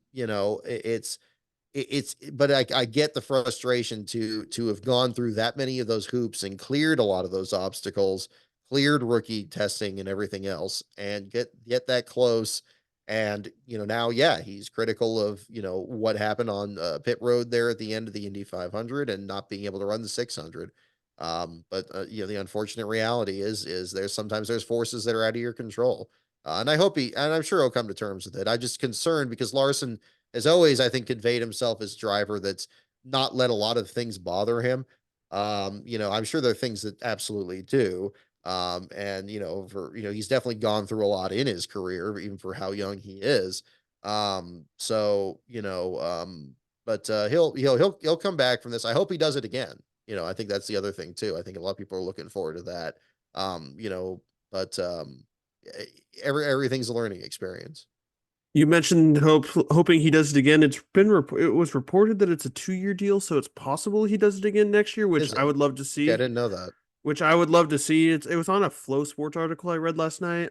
I get the frustration to have gone through that many of those hoops and cleared a lot of those obstacles, cleared rookie testing and everything else, and get that close. And now, yeah, he's critical of what happened on pit road there at the end of the Indy 500 and not being able to run the 600. But the unfortunate reality is there's forces that are out of your control. And I'm sure he'll come to terms with it. I'm just concerned because Larson has always, I think, conveyed himself as a driver that's not let a lot of things bother him. I'm sure there are things that absolutely do. And he's definitely gone through a lot in his career, even for how young he is. So but he'll come back from this. I hope he does it again. I think that's the other thing too. I think a lot of people are looking forward to that. But everything's a learning experience. You mentioned hoping he does it again. It was reported that it's a 2-year deal, so it's possible he does it again next year, which Is I it? would love to Okay, I see. didn't know that. Which I would love to see. It was on a Flow Sports article I read last night.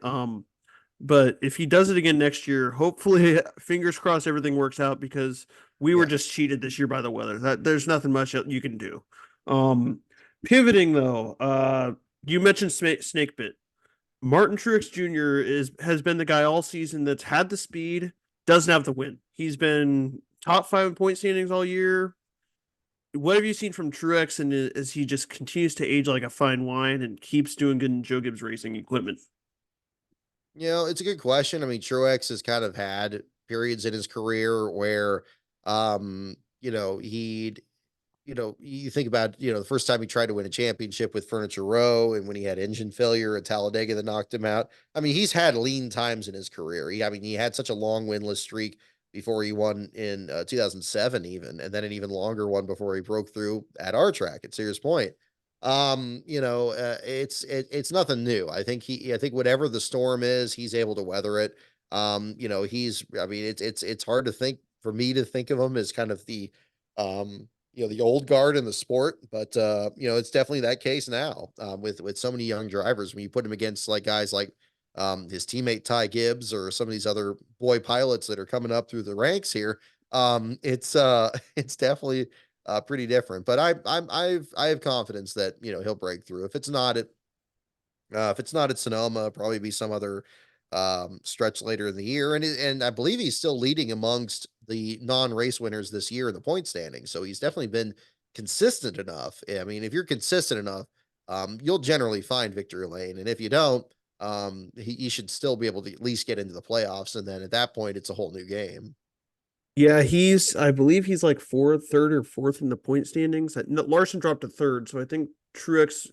But if he does it again next year, hopefully, fingers crossed, everything works out because we were Yeah. just cheated this year by the weather. That there's nothing much you can do. Um, Pivoting though, you mentioned snake bit. Martin Truex Jr. has been the guy all season that's had the speed, doesn't have the win. He's been top 5 in point standings all year. What have you seen from Truex, and as he just continues to age like a fine wine and keeps doing good in Joe Gibbs Racing equipment? It's a good question. I mean, Truex has kind of had periods in his career where, he'd, you think about, the first time he tried to win a championship with Furniture Row and when he had engine failure at Talladega that knocked him out. I mean, he's had lean times in his career. He had such a long winless streak before he won in 2007 even, and then an even longer one before he broke through at our track at Sears Point. It's nothing new. I think whatever the storm is, he's able to weather it. I mean, it's hard to think for me to think of him as kind of the old guard in the sport, but it's definitely that case now, with so many young drivers. When you put him against like guys like his teammate Ty Gibbs or some of these other boy pilots that are coming up through the ranks here, it's it's definitely pretty different. But I have confidence that he'll break through. If it's not If it's not at Sonoma, it'll probably be some other stretch later in the year. And I believe he's still leading amongst the non-race winners this year in the point standing. So he's definitely been consistent enough. I mean, if you're consistent enough, you'll generally find victory lane. And if you don't, he should still be able to at least get into the playoffs. And then at that point, it's a whole new game. Yeah, I believe he's like third or fourth in the point standings. No, Larson dropped to third, so I think Truex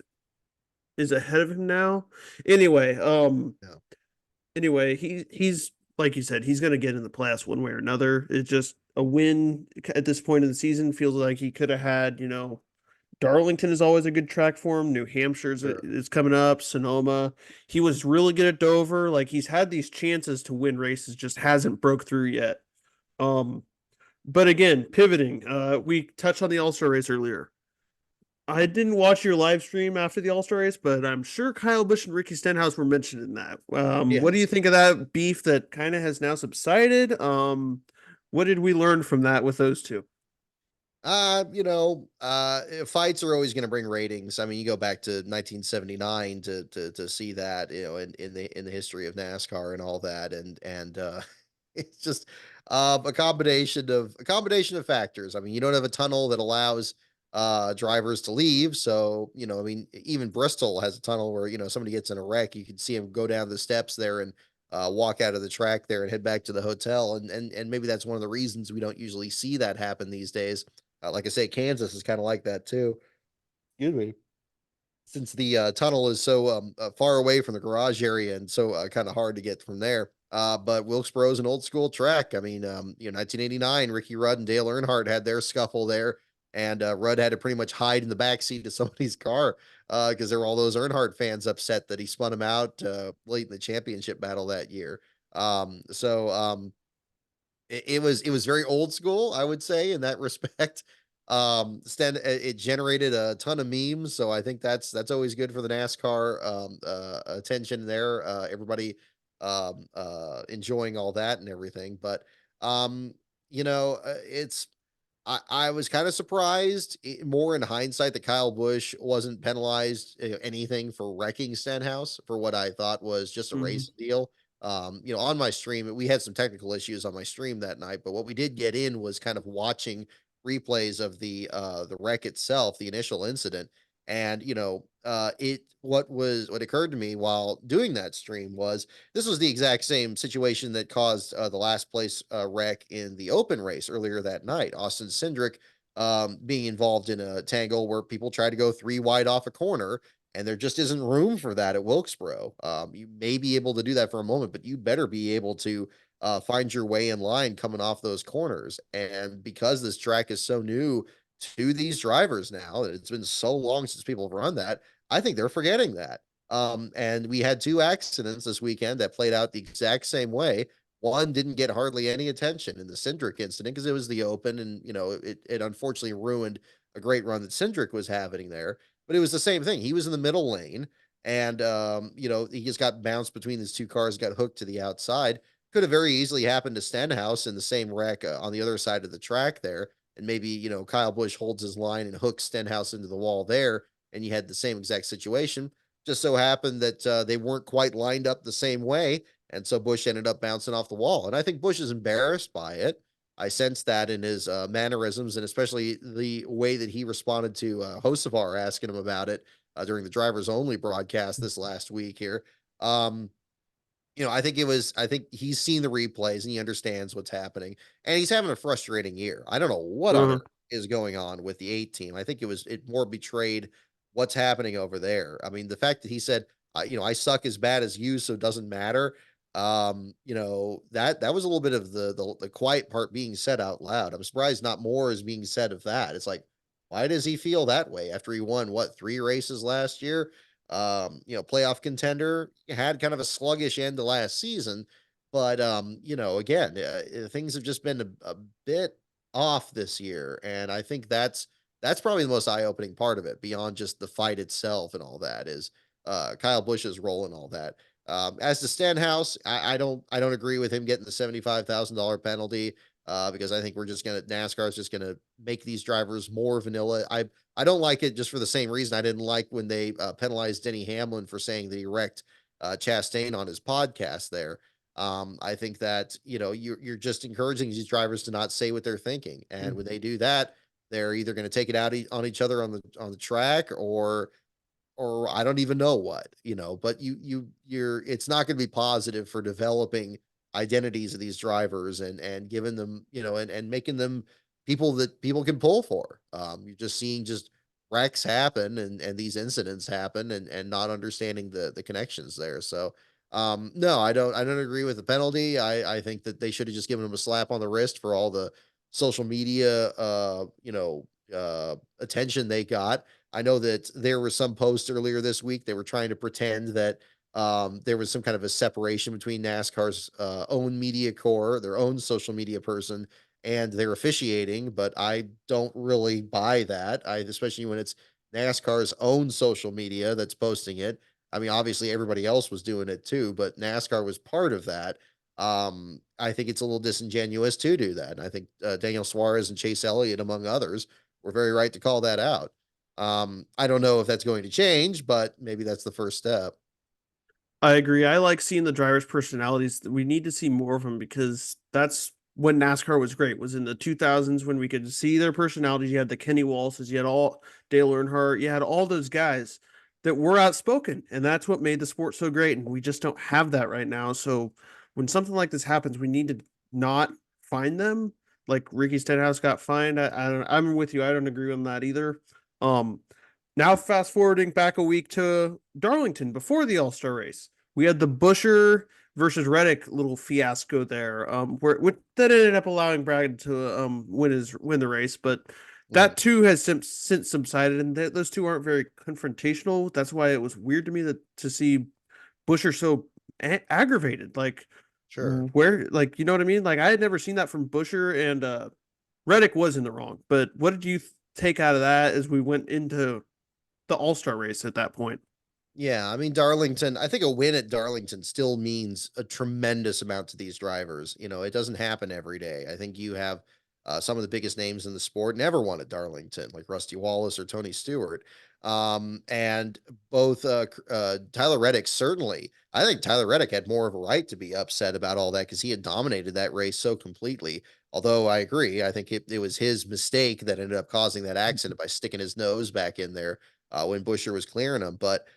is ahead of him now. Anyway, Yeah. he's like you said, he's gonna get in the playoffs one way or another. It's just a win at this point of the season feels like he could have had, Darlington is always a good track for him. New Hampshire's Sure. is coming up, Sonoma. He was really good at Dover. Like he's had these chances to win races, just hasn't broke through yet. Um, but again, pivoting, we touched on the All-Star race earlier. I didn't watch your live stream after the All-Star race, but I'm sure Kyle Busch and Ricky Stenhouse were mentioned in that. What do you Yes. think of that beef that kind of has now subsided? What did we learn from that with those two? Fights are always going to bring ratings. I mean, you go back to 1979 to see that, in the history of NASCAR and all that, and it's just a combination of factors. I mean, you don't have a tunnel that allows drivers to leave, so I mean, even Bristol has a tunnel where somebody gets in a wreck, you can see him go down the steps there and walk out of the track there and head back to the hotel, and maybe that's one of the reasons we don't usually see that happen these days. Like I say, Kansas is kind of like that too. Excuse me. Since the tunnel is so far away from the garage area and so kind of hard to get from there. But Wilkesboro is an old school track. I mean, 1989, Ricky Rudd and Dale Earnhardt had their scuffle there, and Rudd had to pretty much hide in the back seat of somebody's car because there were all those Earnhardt fans upset that he spun him out late in the championship battle that year. It was very old school, I would say, in that respect. It generated a ton of memes, so I think that's always good for the NASCAR attention there. Everybody enjoying all that and everything. But it's I was kind of surprised, more in hindsight, that Kyle Busch wasn't penalized anything for wrecking Stenhouse for what I thought was just a Mhm. race deal. On my stream, we had some technical issues on my stream that night, but what we did get in was kind of watching replays of the wreck itself, the initial incident, and what occurred to me while doing that stream was this was the exact same situation that caused the last place wreck in the open race earlier that night. Austin Cindric being involved in a tangle where people try to go three wide off a corner, and there just isn't room for that at Wilkesboro. You may be able to do that for a moment, but you better be able to find your way in line coming off those corners. And because this track is so new to these drivers now, and it's been so long since people have run that, I think they're forgetting that. And we had two accidents this weekend that played out the exact same way. One didn't get hardly any attention in the Cindric incident because it was the open, and it unfortunately ruined a great run that Cindric was having there. But it was the same thing. He was in the middle lane, and he just got bounced between his two cars, got hooked to the outside. Could have very easily happened to Stenhouse in the same wreck on the other side of the track there, and maybe Kyle Busch holds his line and hooks Stenhouse into the wall there, and you had the same exact situation. Just so happened that they weren't quite lined up the same way, and so Bush ended up bouncing off the wall. And I think Bush is embarrassed by it. I sense that in his mannerisms, and especially the way that he responded to Hocevar asking him about it during the drivers only broadcast this last week here. Um, I think he's seen the replays and he understands what's happening, and he's having a frustrating year. I don't know what on Uh-huh. earth is going on with the 8 team. I think it more betrayed what's happening over there. I mean, the fact that he said, I suck as bad as you, so it doesn't matter. That was a little bit of the quiet part being said out loud. I'm surprised not more is being said of that. It's like, why does he feel that way after he won what, 3 races last year? Playoff contender, had kind of a sluggish end to last season, but again, things have just been a bit off this year, and I think that's probably the most eye-opening part of it, beyond just the fight itself and all that, is Kyle Busch's role and all that. As to Stenhouse, I don't agree with him getting the $75,000 penalty. because I think NASCAR is just gonna make these drivers more vanilla. I don't like it just for the same reason I didn't like when they penalized Denny Hamlin for saying that he wrecked Chastain on his podcast there. I think that you're just encouraging these drivers to not say what they're thinking, and when they do that, they're either going to take it out on each other on the track, or I don't even know what, but you're it's not going to be positive for developing identities of these drivers and giving them, and making them people that people can pull for. You're just seeing just wrecks happen and these incidents happen and not understanding the connections there. So no, I don't agree with the penalty. I think that they should have just given him a slap on the wrist for all the social media attention they got. I know that there was some post earlier this week. They were trying to pretend that there was some kind of a separation between NASCAR's own media core, their own social media person, and their officiating. But I don't really buy that. Especially when it's NASCAR's own social media that's posting it. I mean, obviously everybody else was doing it too, but NASCAR was part of that. I think it's a little disingenuous to do that. And I think Daniel Suarez and Chase Elliott, among others, were very right to call that out. I don't know if that's going to change, but maybe that's the first step. I agree. I like seeing the drivers' personalities. We need to see more of them because that's when NASCAR was great. Was in the 2000s when we could see their personalities. You had the Kenny Wallaces, you had all Dale Earnhardt, you had all those guys that were outspoken, and that's what made the sport so great. And we just don't have that right now. So when something like this happens, we need to not find them. Like Ricky Stenhouse got fined. I'm with you. I don't agree on that either. Um, Now, fast forwarding back a week to Darlington before the All Star race, we had the Busher versus Reddick little fiasco there, that ended up allowing Brad to win the race, but Mhm. that too has since subsided, and those two aren't very confrontational. That's why it was weird to me to see Busher so aggravated. Like, Sure. where, like, you know what I mean? Like, I had never seen that from Busher, and Reddick was in the wrong. But what did you take out of that as we went into the All-Star race at that point? Yeah, I mean Darlington, I think a win at Darlington still means a tremendous amount to these drivers. It doesn't happen every day. I think you have some of the biggest names in the sport never won at Darlington, like Rusty Wallace or Tony Stewart. And both Tyler Reddick, certainly. I think Tyler Reddick had more of a right to be upset about all that because he had dominated that race so completely. Although I agree, I think it was his mistake that ended up causing that accident by sticking his nose back in there when Busher was clearing him. But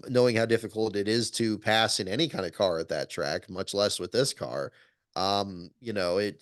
knowing how difficult it is to pass in any kind of car at that track, much less with this car.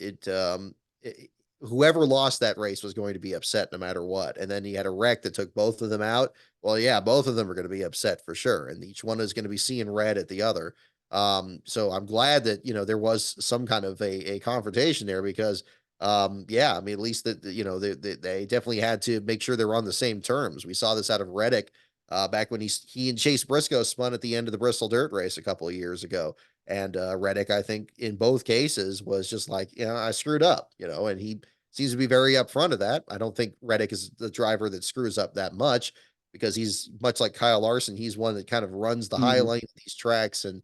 It whoever lost that race was going to be upset no matter what. And then he had a wreck that took both of them out. Well, yeah, both of them are going to be upset for sure, and each one is going to be seeing red at the other. So I'm glad that there was some kind of a confrontation there because yeah, I mean, at least that they definitely had to make sure they were on the same terms. We saw this out of Reddick back when he and Chase Briscoe spun at the end of the Bristol Dirt Race a couple of years ago. And Reddick, I think, in both cases was just like, I screwed up, and he seems to be very upfront of that. I don't think Reddick is the driver that screws up that much because he's much like Kyle Larson. He's one that kind of runs the high Mm. lane of these tracks and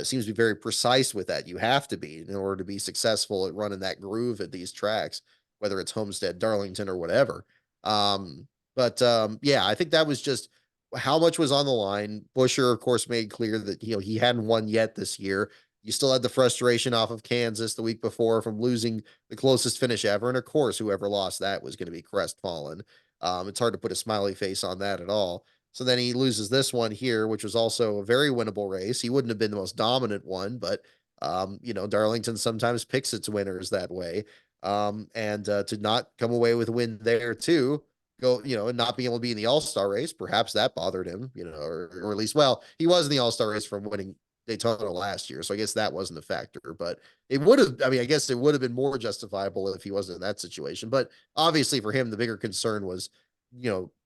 seems to be very precise with that. You have to be in order to be successful at running that groove at these tracks, whether it's Homestead, Darlington, or whatever. But yeah, I think that was just how much was on the line. Busher, of course, made clear that he hadn't won yet this year. You still had the frustration off of Kansas the week before from losing the closest finish ever, and of course, whoever lost that was going to be crestfallen. It's hard to put a smiley face on that at all. So then he loses this one here, which was also a very winnable race. He wouldn't have been the most dominant one, but Darlington sometimes picks its winners that way. And to not come away with a win there too, and not being able to be in the All-Star race, perhaps that bothered him, or at least, well, he was in the All-Star race from winning Daytona last year. So I guess that wasn't a factor, but it would have, I mean, I guess it would have been more justifiable if he wasn't in that situation. But obviously for him, the bigger concern was,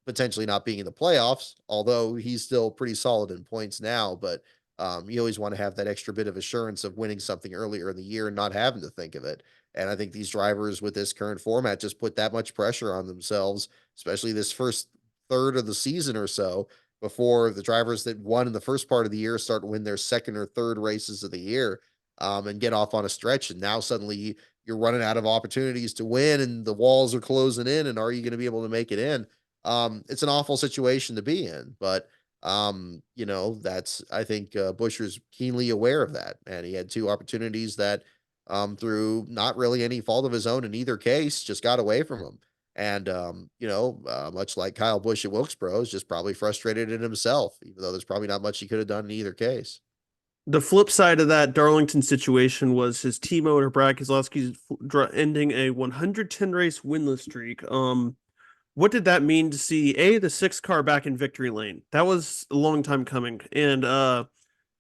potentially not being in the playoffs, although he's still pretty solid in points now. But you always want to have that extra bit of assurance of winning something earlier in the year and not having to think of it. And I think these drivers with this current format just put that much pressure on themselves, especially this first third of the season or so, before the drivers that won in the first part of the year start to win their second or third races of the year and get off on a stretch. And now suddenly you're running out of opportunities to win and the walls are closing in, and are you going to be able to make it in? It's an awful situation to be in, but that's, I think, Buscher's keenly aware of that, and he had two opportunities that, through not really any fault of his own in either case, just got away from him. And much like Kyle Busch at Wilkesboro, is just probably frustrated in himself, even though there's probably not much he could have done in either case. The flip side of that Darlington situation was his team owner Brad Keselowski's ending a 110 race winless streak. What did that mean to see the sixth car back in victory lane? That was a long time coming, and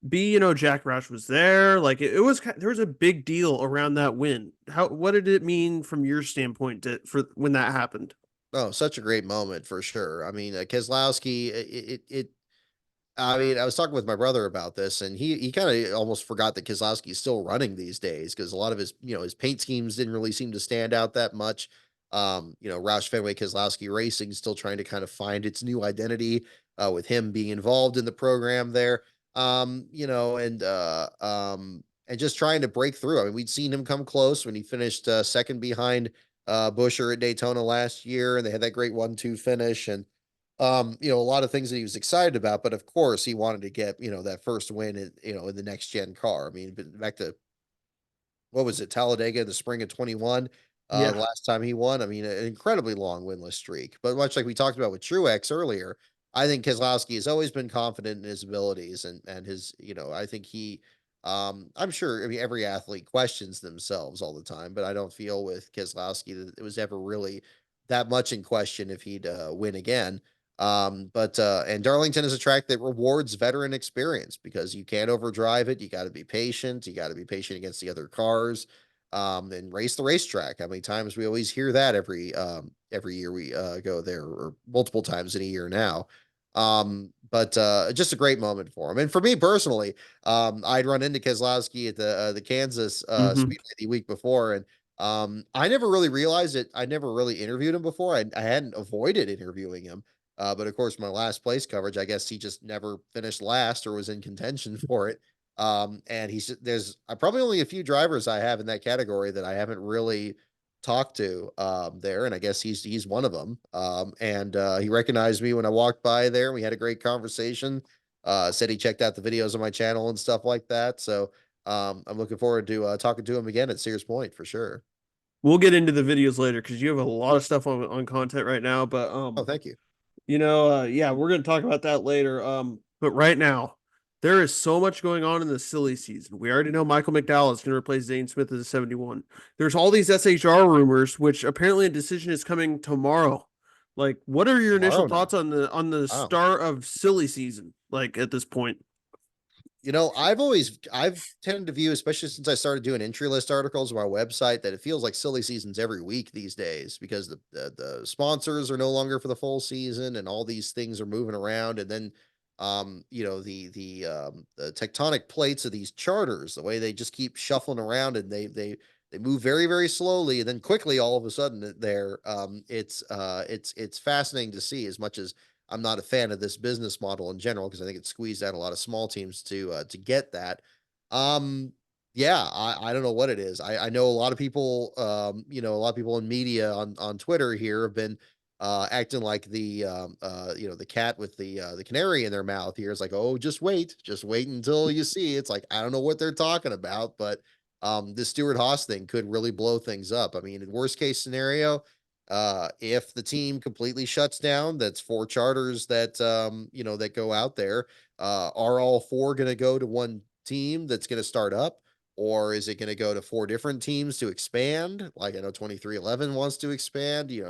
B, Jack Roush was there. Like there was a big deal around that win. What did it mean from your standpoint for when that happened? Oh, such a great moment for sure. I mean, Keselowski, I mean, I was talking with my brother about this, and he kind of almost forgot that Keselowski is still running these days because a lot of his paint schemes didn't really seem to stand out that much. Roush Fenway Keselowski Racing still trying to kind of find its new identity with him being involved in the program there. And just trying to break through. I mean, we'd seen him come close when he finished second behind Buscher at Daytona last year, and they had that great 1-2 finish. And a lot of things that he was excited about, but of course he wanted to get, that first win in the next gen car. I mean, back to what was it, Talladega in the spring of 21, the Yeah. last time he won. I mean, an incredibly long winless streak. But much like we talked about with Truex earlier, I think Keselowski has always been confident in his abilities and his, I think I'm sure, I mean, every athlete questions themselves all the time, but I don't feel with Keselowski that it was ever really that much in question if he'd win again. And Darlington is a track that rewards veteran experience because you can't overdrive it. You got to be patient. You got to be patient against the other cars, and race the racetrack. How many times we always hear that every year we go there, or multiple times in a year now. But just a great moment for him. And for me personally, I'd run into Keselowski at the Kansas Hmm. Speedway the week before, and I never really realized it. I never really interviewed him before. I hadn't avoided interviewing him. But of course, my last place coverage, I guess he just never finished last or was in contention for it. And there's probably only a few drivers I have in that category that I haven't really talked to there, and I guess he's one of them. And he recognized me when I walked by there. We had a great conversation. Said he checked out the videos on my channel and stuff like that. So I'm looking forward to talking to him again at Sears Point for sure. We'll get into the videos later because you have a lot of stuff on content right now. But Oh, thank you. yeah, we're gonna talk about that later. But right now, there is so much going on in the silly season. We already know Michael McDowell is gonna replace Zane Smith as a 71. There's all these SHR rumors, which apparently a decision is coming tomorrow. Like, what are your initial Tomorrow now. thoughts on the Wow. start of silly season? Like at this point. I've tended to view, especially since I started doing entry list articles on my website, that it feels like silly seasons every week these days because the sponsors are no longer for the full season and all these things are moving around. And then, the tectonic plates of these charters, the way they just keep shuffling around and they move very, very slowly and then quickly all of a sudden they're, it's fascinating to see as much as I'm not a fan of this business model in general because I think it squeezed out a lot of small teams to get that. Yeah, I don't know what it is. I know a lot of people, a lot of people in media on Twitter here have been acting like the cat with the canary in their mouth here. It's like, oh, just wait until you see. It's like I don't know what they're talking about, but this Stewart Haas thing could really blow things up. I mean, in worst case scenario, if the team completely shuts down, that's four charters that go out there. Are all four going to go to one team that's going to start up, or is it going to go to four different teams to expand? Like I know 2311 wants to expand. You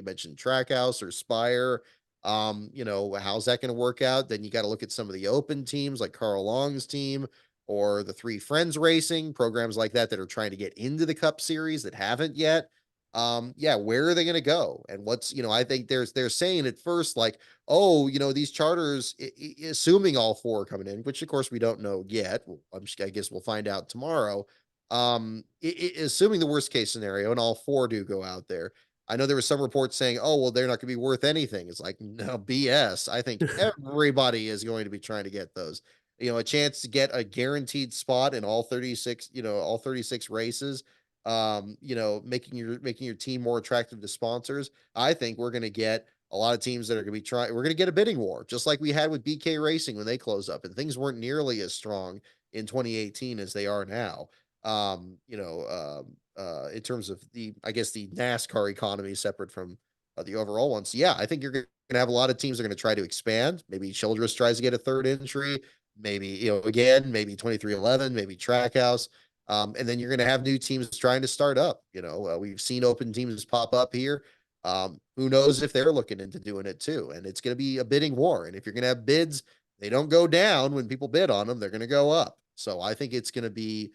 mentioned Trackhouse or Spire. How's that going to work out? Then you got to look at some of the open teams like Carl Long's team or the Three Friends Racing programs like that are trying to get into the Cup Series that haven't yet. Yeah, where are they going to go? And I think they're saying at first like, oh, these charters, assuming all four are coming in, which of course we don't know yet. I guess we'll find out tomorrow. Assuming the worst case scenario and all four do go out there. I know there was some reports saying, oh, well, they're not going to be worth anything. It's like, no, BS. I think everybody is going to be trying to get those. A chance to get a guaranteed spot in all 36 races. making your team more attractive to sponsors. I think we're going to get a lot of teams that are going to be trying. We're going to get a bidding war, just like we had with BK Racing when they closed up, and things weren't nearly as strong in 2018 as they are now. In terms of I guess the NASCAR economy separate from the overall one. So yeah, I think you're going to have a lot of teams that are going to try to expand. Maybe Childress tries to get a third entry. Maybe, again, maybe 2311, maybe Trackhouse. And then you're going to have new teams trying to start up. We've seen open teams pop up here. Who knows if they're looking into doing it too? And it's going to be a bidding war. And if you're going to have bids, they don't go down when people bid on them, they're going to go up. So I think it's going to be,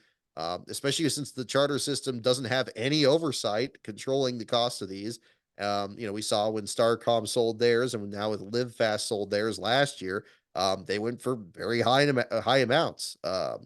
especially since the charter system doesn't have any oversight controlling the cost of these. We saw when Starcom sold theirs, and now with Live Fast sold theirs last year, they went for very high amounts. I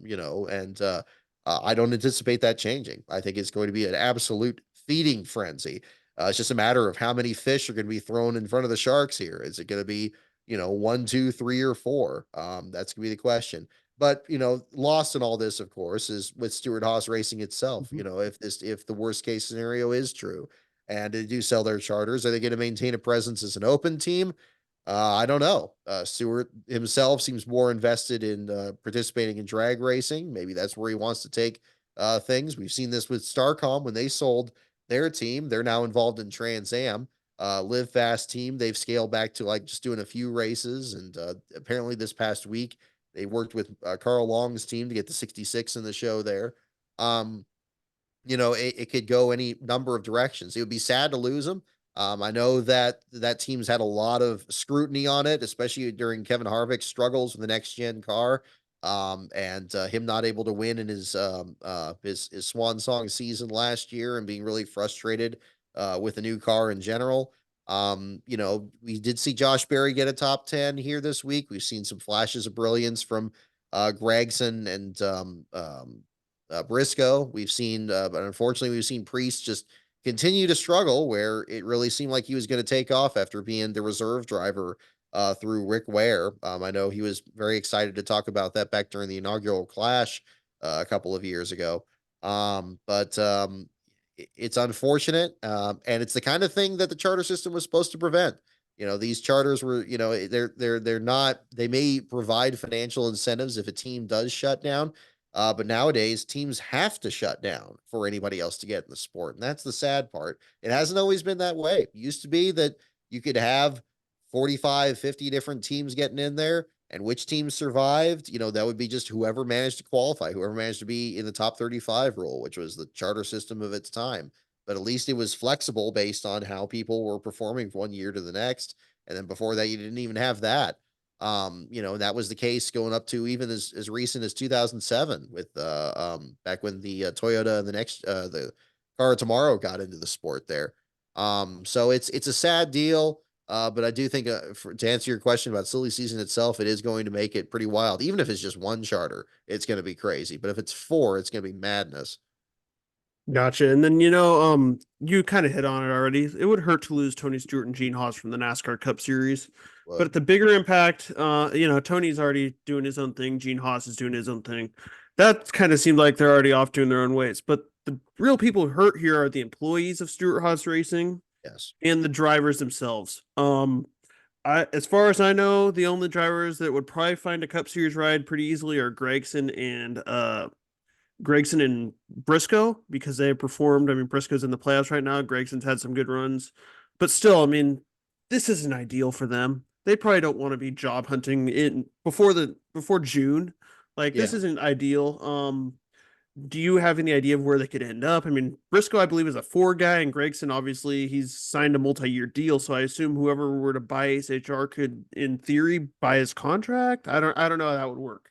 don't anticipate that changing. I think it's going to be an absolute feeding frenzy. It's just a matter of how many fish are going to be thrown in front of the sharks here. Is it going to be, one, two, three, or four? That's going to be the question. But lost in all this, of course, is with Stewart-Haas Racing itself. If the worst case scenario is true, and they do sell their charters, are they going to maintain a presence as an open team? I don't know. Stewart himself seems more invested in participating in drag racing. Maybe that's where he wants to take things. We've seen this with Starcom when they sold their team. They're now involved in Trans Am. Live Fast team, they've scaled back to like just doing a few races. And apparently this past week, they worked with Carl Long's team to get the 66 in the show there. It could go any number of directions. It would be sad to lose them. I know that team's had a lot of scrutiny on it, especially during Kevin Harvick's struggles with the next gen car, and him not able to win in his swan song season last year, and being really frustrated with the new car in general. We did see Josh Berry get a top 10 here this week. We've seen some flashes of brilliance from Gregson and Briscoe. We've seen, but unfortunately, we've seen Priest just continue to struggle, where it really seemed like he was going to take off after being the reserve driver through Rick Ware. I know he was very excited to talk about that back during the inaugural Clash a couple of years ago. But it's unfortunate, and it's the kind of thing that the charter system was supposed to prevent. These charters were, they're not. They may provide financial incentives if a team does shut down. But nowadays, teams have to shut down for anybody else to get in the sport. And that's the sad part. It hasn't always been that way. It used to be that you could have 45, 50 different teams getting in there, and which teams survived, that would be just whoever managed to qualify, whoever managed to be in the top 35 rule, which was the charter system of its time. But at least it was flexible based on how people were performing from one year to the next. And then before that, you didn't even have that. That was the case going up to even as recent as 2007 with back when the Toyota and the car of tomorrow got into the sport there. So it's a sad deal. But I do think to answer your question about silly season itself, it is going to make it pretty wild. Even if it's just one charter, it's going to be crazy. But if it's four, it's going to be madness. Gotcha. And then, you kind of hit on it already. It would hurt to lose Tony Stewart and Gene Haas from the NASCAR Cup Series. But at the bigger impact, Tony's already doing his own thing. Gene Haas is doing his own thing. That kind of seemed like they're already off doing their own ways. But the real people hurt here are the employees of Stewart-Haas Racing. Yes. And the drivers themselves. As far as I know, the only drivers that would probably find a Cup Series ride pretty easily are Gregson and Briscoe, because they have performed. I mean, Briscoe's in the playoffs right now. Gregson's had some good runs, but still, I mean, this isn't ideal for them. They probably don't want to be job hunting before June. Like, this isn't ideal. Do you have any idea of where they could end up? I mean, Briscoe, I believe, is a 4 guy, and Gregson, obviously, he's signed a multi-year deal. So I assume whoever were to buy Ace HR could, in theory, buy his contract. I don't know how that would work.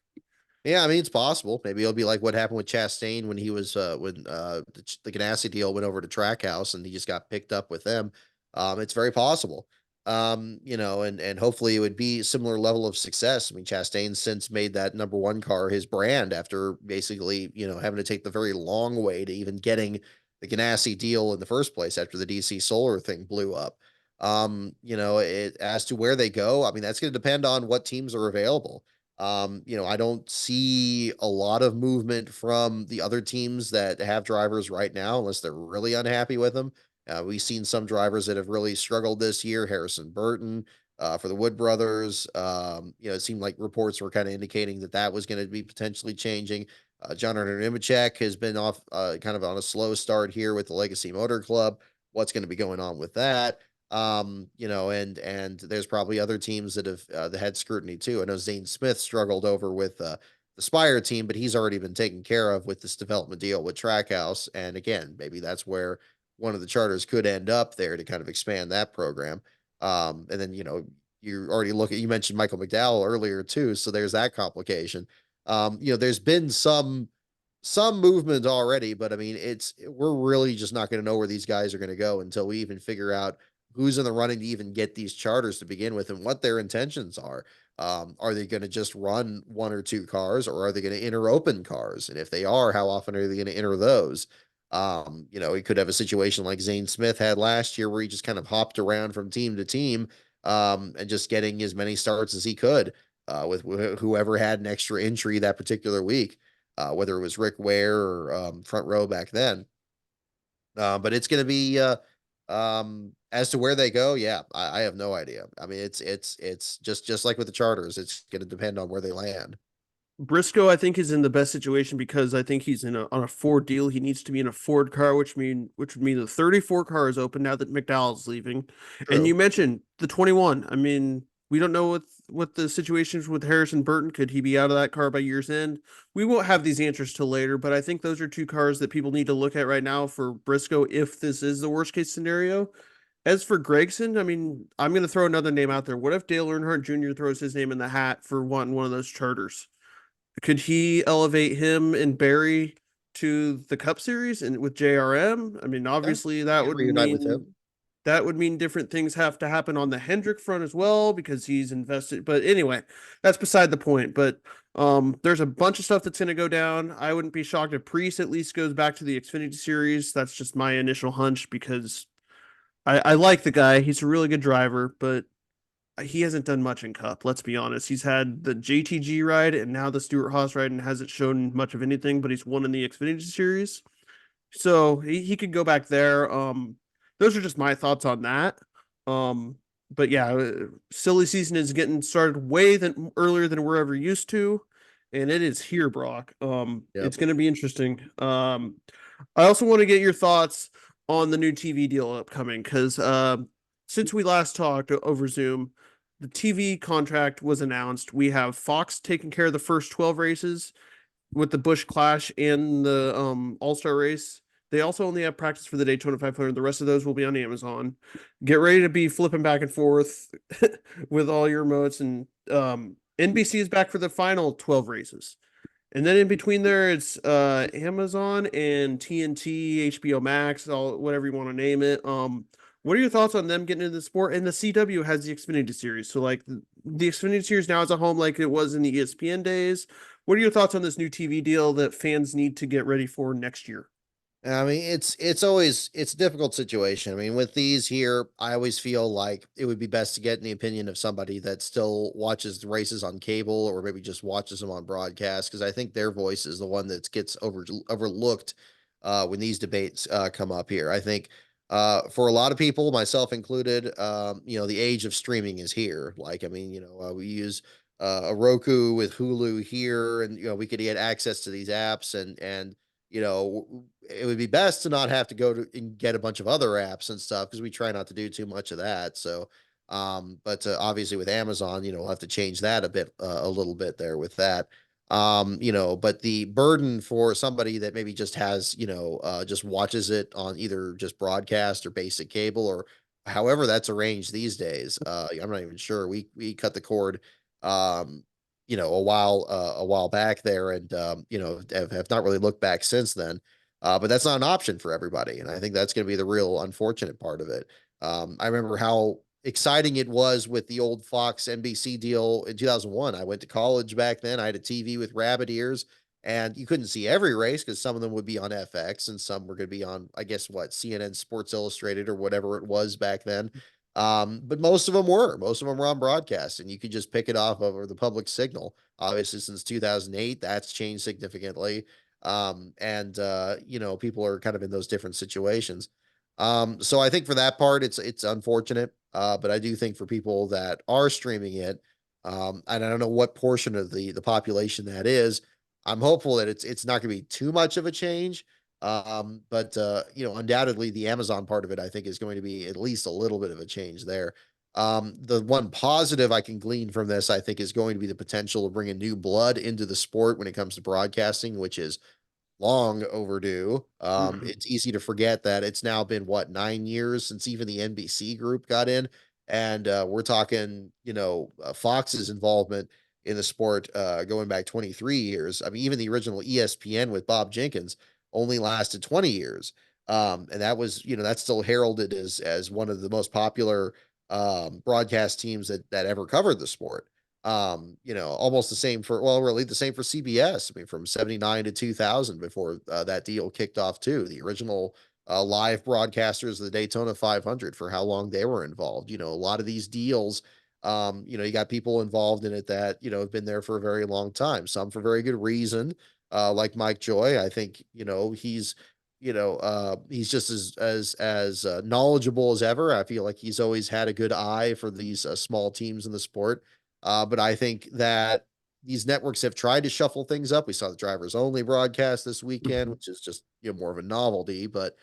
Yeah, I mean, it's possible. Maybe it'll be like what happened with Chastain when he was when the Ganassi deal went over to Trackhouse and he just got picked up with them. It's very possible. And hopefully it would be a similar level of success. I mean, Chastain's since made that number 1 car his brand after basically, having to take the very long way to even getting the Ganassi deal in the first place after the DC Solar thing blew up. As to where they go, I mean, that's going to depend on what teams are available. I don't see a lot of movement from the other teams that have drivers right now, unless they're really unhappy with them. We've seen some drivers that have really struggled this year. Harrison Burton, for the Wood brothers. It seemed like reports were kind of indicating that that was going to be potentially changing. John Hunter Nemechek has been off kind of on a slow start here with the Legacy Motor Club. What's going to be going on with that? And there's probably other teams that have that had scrutiny too. I know Zane Smith struggled over with the Spire team, but he's already been taken care of with this development deal with Trackhouse. And again, maybe that's where one of the charters could end up there to kind of expand that program. And then you already you mentioned Michael McDowell earlier too, so there's that complication. There's been some movement already, but I mean, we're really just not going to know where these guys are going to go until we even figure out who's in the running to even get these charters to begin with and what their intentions are. Are they going to just run one or two cars, or are they going to enter open cars? And if they are, how often are they going to enter those? We could have a situation like Zane Smith had last year where he just kind of hopped around from team to team, and just getting as many starts as he could, with whoever had an extra entry that particular week, whether it was Rick Ware or front row back then. But it's going to be as to where they go. Yeah, I have no idea. I mean, it's just like with the charters. It's going to depend on where they land. Briscoe, I think, is in the best situation because I think he's on a Ford deal. He needs to be in a Ford car, which would mean the 34 car is open now that McDowell's leaving. And True. you mentioned the 21. I mean, we don't know what the situation is with Harrison Burton. Could he be out of that car by year's end? We won't have these answers till later, but I think those are two cars that people need to look at right now for Briscoe if this is the worst case scenario. As for Gregson, I mean, I'm going to throw another name out there. What if Dale Earnhardt Jr. throws his name in the hat for wanting one of those charters? Could he elevate him and Barry to the Cup Series and with JRM? I mean, Yeah, obviously he could reunite with him. that would mean different things have to happen on the Hendrick front as well because he's invested. But anyway, that's beside the point. But there's a bunch of stuff that's going to go down. I wouldn't be shocked if Priest at least goes back to the Xfinity Series. That's just my initial hunch because I like the guy. He's a really good driver, but he hasn't done much in Cup. Let's be honest. He's had the JTG ride and now the Stewart Haas ride and hasn't shown much of anything, but he's won in the Xfinity Series. So he could go back there. Those are just my thoughts on that. But yeah, silly season is getting started earlier than we're ever used to, and it is here, Brock. Yep. It's going to be interesting. I also want to get your thoughts on the new TV deal upcoming because since we last talked over Zoom, the TV contract was announced. We have Fox taking care of the first 12 races with the Busch Clash and the All-Star race. They also only have practice for the Daytona 500. The rest of those will be on Amazon. Get ready to be flipping back and forth with all your remotes. And NBC is back for the final 12 races. And then in between there, it's Amazon and TNT, HBO Max, whatever you want to name it. What are your thoughts on them getting into the sport? And the CW has the Xfinity Series. So like the Xfinity Series now is a home like it was in the ESPN days. What are your thoughts on this new TV deal that fans need to get ready for next year? I mean, it's a difficult situation. I mean, with these here, I always feel like it would be best to get the opinion of somebody that still watches the races on cable or maybe just watches them on broadcast, because I think their voice is the one that gets overlooked when these debates come up here. I think for a lot of people, myself included, the age of streaming is here. Like, I mean, we use a Roku with Hulu here, and we could get access to these apps, and it would be best to not have to go to and get a bunch of other apps and stuff because we try not to do too much of that. So, but obviously with Amazon, we'll have to change that a little bit there with that. But the burden for somebody that maybe just has, just watches it on either just broadcast or basic cable or however that's arranged these days. I'm not even sure. We cut the cord, a while back there, and have not really looked back since then. But that's not an option for everybody, and I think that's going to be the real unfortunate part of it. I remember how exciting it was with the old Fox NBC deal in 2001. I went to college back then. I had a TV with rabbit ears, and you couldn't see every race because some of them would be on FX and some were going to be on, I guess, what, CNN Sports Illustrated or whatever it was back then. But most of them were on broadcast, and you could just pick it off over the public signal. Obviously, since 2008, that's changed significantly. People are kind of in those different situations. So I think for that part, it's unfortunate. But I do think for people that are streaming it, and I don't know what portion of the population that is, I'm hopeful that it's not going to be too much of a change. Undoubtedly the Amazon part of it, I think, is going to be at least a little bit of a change there. The one positive I can glean from this, I think, is going to be the potential to bring a new blood into the sport when it comes to broadcasting, which is long overdue. It's easy to forget that it's now been what, 9 years since even the NBC group got in, and we're talking, Fox's involvement in the sport going back 23 years. I mean, even the original ESPN with Bob Jenkins only lasted 20 years. And that was, that's still heralded as one of the most popular broadcast teams that ever covered the sport. Almost the same for, well, really the same for CBS. I mean, from 79 to 2000 before that deal kicked off too. The original live broadcasters of the Daytona 500, for how long they were involved. A lot of these deals, you got people involved in it that, have been there for a very long time, some for very good reason. Like Mike Joy, I think, he's just as knowledgeable as ever. I feel like he's always had a good eye for these small teams in the sport. But I think that these networks have tried to shuffle things up. We saw the drivers only broadcast this weekend, which is just, more of a novelty, but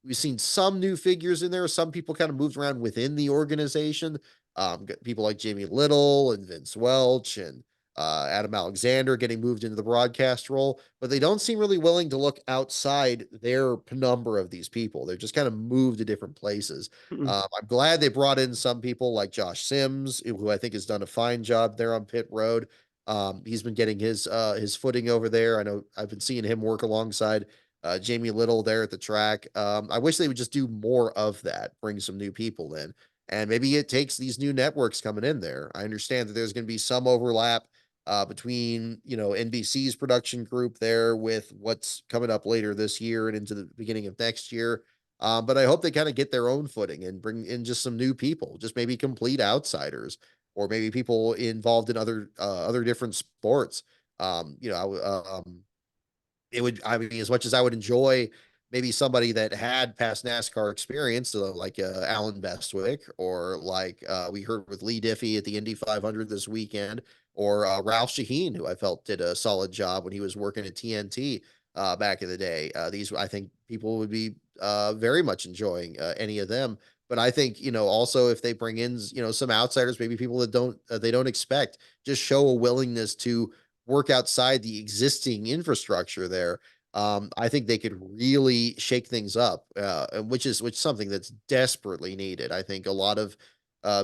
we've seen some new figures in there. Some people kind of moved around within the organization. People like Jamie Little and Vince Welch and Adam Alexander getting moved into the broadcast role, but they don't seem really willing to look outside their penumbra of these people. They're just kind of moved to different places. I'm glad they brought in some people like Josh Sims, who I think has done a fine job there on pit road. He's been getting his footing over there. I know I've been seeing him work alongside Jamie Little there at the track. I wish they would just do more of that, bring some new people in. And maybe it takes these new networks coming in there. I understand that there's going to be some overlap between, NBC's production group there with what's coming up later this year and into the beginning of next year. But I hope they kind of get their own footing and bring in just some new people, just maybe complete outsiders, or maybe people involved in other different sports. It would, I mean, as much as I would enjoy maybe somebody that had past NASCAR experience, so like Alan Bestwick, or like we heard with Lee Diffie at the Indy 500 this weekend, or Ralph Shaheen, who I felt did a solid job when he was working at TNT back in the day. These, I think, people would be very much enjoying any of them. But I think, also if they bring in, some outsiders, maybe people that they don't expect, just show a willingness to work outside the existing infrastructure there. I think they could really shake things up, which is something that's desperately needed. I think a lot of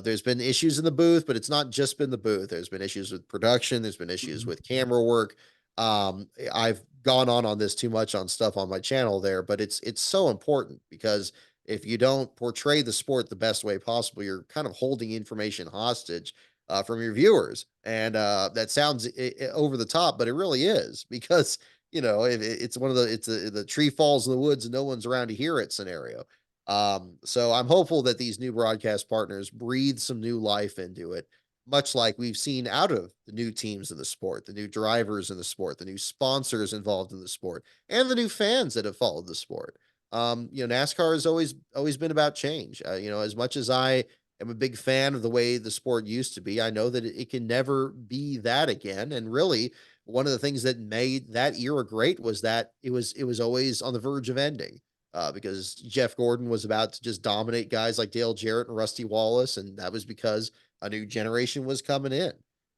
there's been issues in the booth, but it's not just been the booth. There's been issues with production. There's been issues with camera work. I've gone on this too much on stuff on my channel there, but it's so important, because if you don't portray the sport the best way possible, you're kind of holding information hostage from your viewers. And that sounds over the top, but it really is, because it's one of the tree falls in the woods and no one's around to hear it scenario. So I'm hopeful that these new broadcast partners breathe some new life into it, much like we've seen out of the new teams in the sport, the new drivers in the sport, the new sponsors involved in the sport, and the new fans that have followed the sport. NASCAR has always been about change. As much as I am a big fan of the way the sport used to be, I know that it can never be that again. And really, one of the things that made that era great was that it was always on the verge of ending. Because Jeff Gordon was about to just dominate guys like Dale Jarrett and Rusty Wallace, and that was because a new generation was coming in.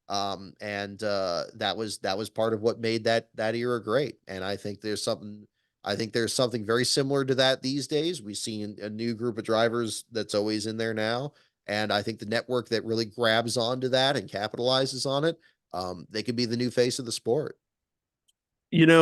That was part of what made that era great. And I think there's something very similar to that these days. We've seen a new group of drivers that's always in there now. And I think the network that really grabs onto that and capitalizes on it, they could be the new face of the sport.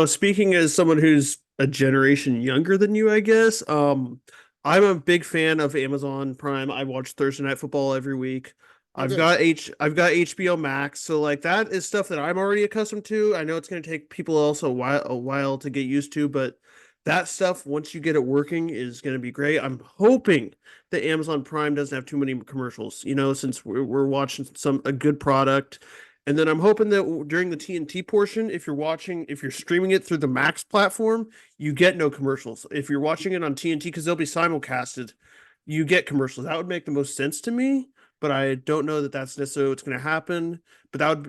Speaking as someone who's a generation younger than you, I guess, I'm a big fan of Amazon Prime. I watch Thursday Night Football every week. I've Okay. got HBO Max, so like that is stuff that I'm already accustomed to. I know it's going to take people else a while to get used to, but that stuff, once you get it working, is going to be great. I'm hoping that Amazon Prime doesn't have too many commercials, since we're watching a good product. And then I'm hoping that during the TNT portion, if you're streaming it through the Max platform, you get no commercials. If you're watching it on TNT, because they'll be simulcasted, you get commercials. That would make the most sense to me, but I don't know that that's necessarily what's going to happen. But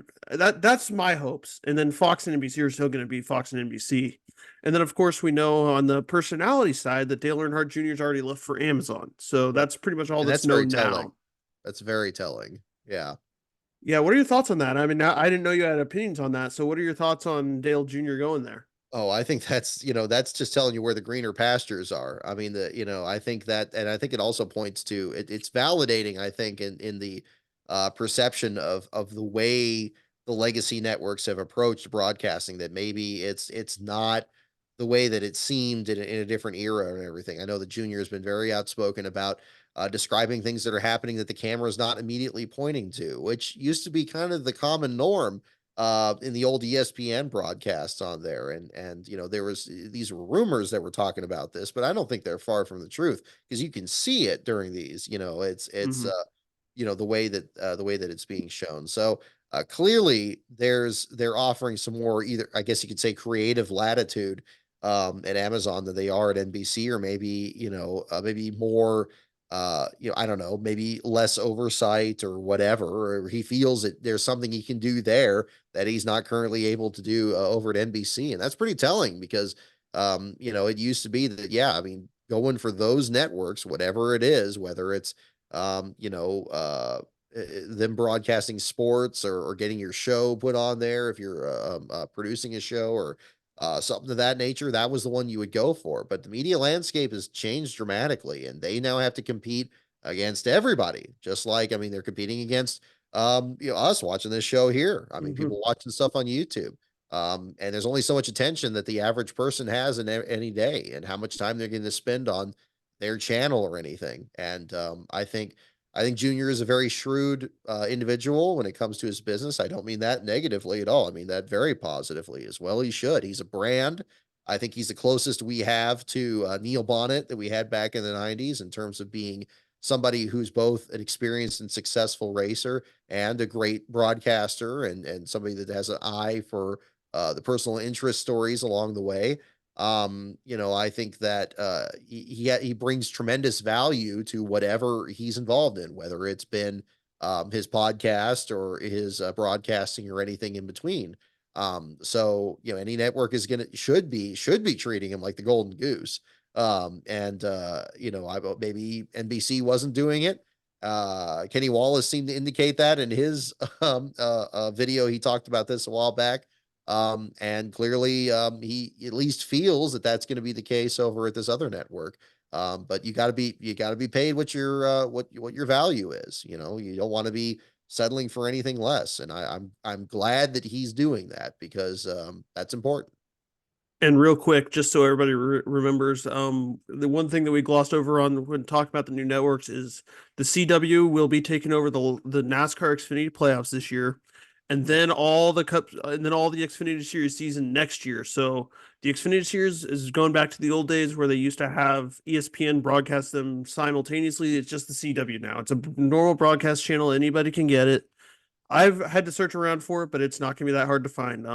that's my hopes. And then Fox and NBC are still going to be Fox and NBC. And then, of course, we know on the personality side that Dale Earnhardt Jr. has already left for Amazon. So that's pretty much all And that's that's very known telling. now. That's very telling. Yeah. Yeah, what are your thoughts on that? I mean, I didn't know you had opinions on that. So what are your thoughts on Dale Jr. going there? Oh, I think that's just telling you where the greener pastures are. I mean, I think that, and I think it also points to it's validating, I think, in the perception of the way the legacy networks have approached broadcasting, that maybe it's not the way that it seemed in a different era and everything. I know that Junior has been very outspoken about describing things that are happening that the camera is not immediately pointing to, which used to be kind of the common norm in the old ESPN broadcasts on there. And there was these were rumors that were talking about this, but I don't think they're far from the truth, because you can see it during these. It's Mhm. the way that it's being shown. So clearly they're offering some more, either I guess you could say, creative latitude at Amazon than they are at NBC, or maybe maybe more I don't know, maybe less oversight or whatever, or he feels that there's something he can do there that he's not currently able to do over at NBC. And that's pretty telling, because it used to be that, yeah, I mean, going for those networks, whatever it is, whether it's um, you know, uh them broadcasting sports, or getting your show put on there if you're producing a show, or something of that nature, that was the one you would go for. But the media landscape has changed dramatically, and they now have to compete against everybody. Just like, I mean, they're competing against us watching this show here. I mean, Mhm. people watching stuff on YouTube. And there's only so much attention that the average person has in any day, and how much time they're going to spend on their channel or anything. And I think Junior is a very shrewd individual when it comes to his business. I don't mean that negatively at all. I mean that very positively as well. He should. He's a brand. I think he's the closest we have to Neil Bonnet that we had back in the 90s, in terms of being somebody who's both an experienced and successful racer, and a great broadcaster, and somebody that has an eye for the personal interest stories along the way. I think that he brings tremendous value to whatever he's involved in, whether it's been his podcast or his broadcasting or anything in between. So any network is gonna should be treating him like the golden goose. And maybe NBC wasn't doing it. Kenny Wallace seemed to indicate that in his video. He talked about this a while back. And clearly, he at least feels that that's going to be the case over at this other network. But you got to be paid what your value is. You don't want to be settling for anything less. And I'm glad that he's doing that, because that's important. And real quick, just so everybody remembers, the one thing that we glossed over on when talking about the new networks is the CW will be taking over the NASCAR Xfinity playoffs this year, and then all the cups, and then all the Xfinity Series season next year. So the Xfinity Series is going back to the old days where they used to have ESPN broadcast them simultaneously. It's just the CW now. It's a normal broadcast channel. Anybody can get it. I've had to search around for it, but it's not gonna be that hard to find.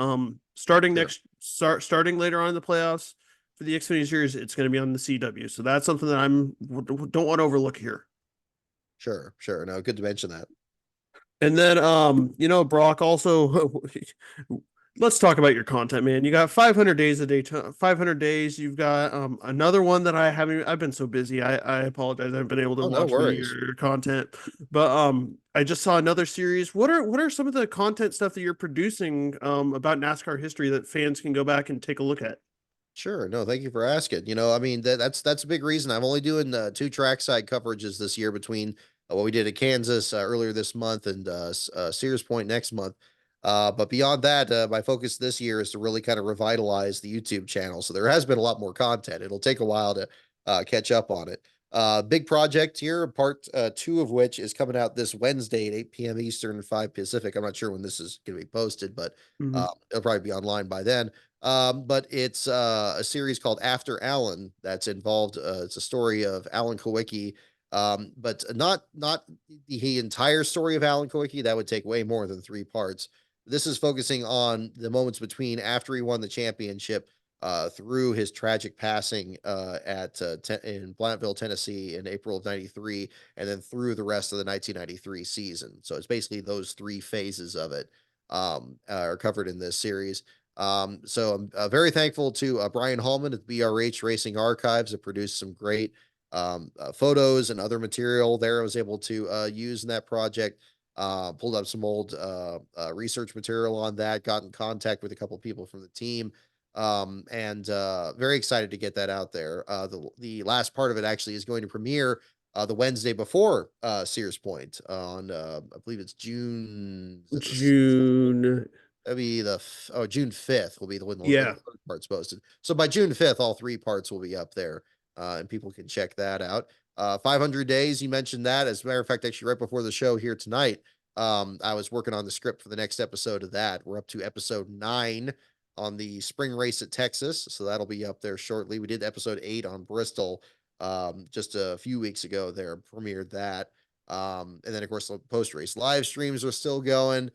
Sure, Starting later on in the playoffs for the Xfinity Series, it's gonna be on the CW. So that's something that don't want to overlook here. sure, sure. No, good to mention that. And then Brock also let's talk about your content, man. You got 500 days a day, 500 days. You've got another one that I've been so busy. I apologize. I haven't been able to Oh, no watch any of worries. your content. But I just saw another series. What are some of the content stuff that you're producing about NASCAR history that fans can go back and take a look at? Sure. No, thank you for asking. I mean, that's a big reason. I'm only doing two trackside coverages this year, between what we did at Kansas earlier this month, and Sears Point next month. But beyond that, my focus this year is to really kind of revitalize the YouTube channel. So there has been a lot more content. It'll take a while to catch up on it. Big project here, part two of which is coming out this Wednesday at 8 p.m. Eastern, 5 Pacific. I'm not sure when this is going to be posted, but Mhm. it'll probably be online by then. But it's a series called After Alan that's involved. It's a story of Alan Kowicki, but not the entire story of Alan Kowicki. That would take way more than 3 parts. This is focusing on the moments between after he won the championship through his tragic passing in Blounteville, Tennessee in April of 93, and then through the rest of the 1993 season. So it's basically those 3 phases of it are covered in this series. So I'm very thankful to Brian Hallman at BRH Racing Archives that produced some great photos and other material there I was able to use in that project. Pulled up some old research material on that, got in contact with a couple people from the team, and very excited to get that out there. The last part of it actually is going to premiere the Wednesday before Sears Point on I believe it's June. Is it June. That'd be June 5th will be the when the Yeah. third part's posted. So by June 5th, all 3 parts will be up there, and people can check that out. 500 Days, you mentioned that. As a matter of fact, actually, right before the show here tonight, I was working on the script for the next episode of that. We're up to episode 9 on the spring race at Texas, so that'll be up there shortly. We did episode 8 on Bristol just a few weeks ago. There premiered that, and then of course the post race live streams are still going.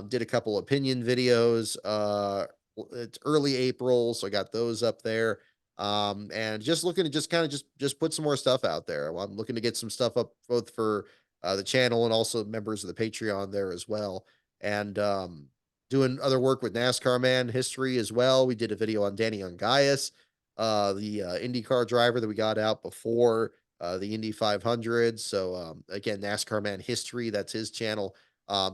Did a couple opinion videos. It's early April, so I got those up there. And just looking to just kind of just put some more stuff out there. I'm looking to get some stuff up both for the channel and also members of the Patreon there as well. And doing other work with NASCAR man history as well. We did a video on Danny Ungaius, the IndyCar driver that we got out before the Indy 500. So again, NASCAR man history. That's his channel.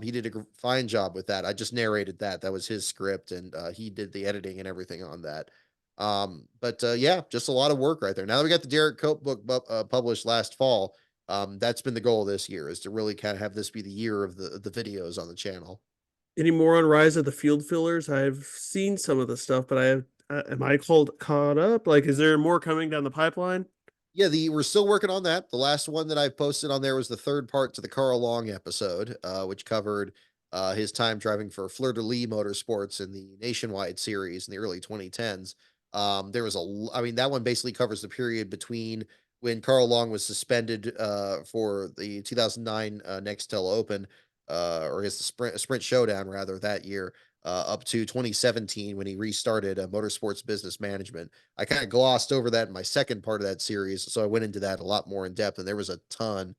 He did a fine job with that. I just narrated that. That was his script, and he did the editing and everything on that. But yeah, just a lot of work right there. Now that we got the Derek Cope book published last fall, that's been the goal this year is to really kind of have this be the year of the videos on the channel. Any more on Rise of the Field Fillers? I've seen some of the stuff, but I have. Am I caught up? Like, is there more coming down the pipeline? Yeah, we're still working on that. The last one that I posted on there was the 3rd part to the Carl Long episode, which covered his time driving for Fleur de Lis Motorsports in the Nationwide series in the early 2010s. There was I mean, that one basically covers the period between when Carl Long was suspended for the 2009 Nextel Open, or his sprint showdown rather that year, up to 2017 when he restarted motorsports business management. I kind of glossed over that in my second part of that series, so I went into that a lot more in depth, and there was a ton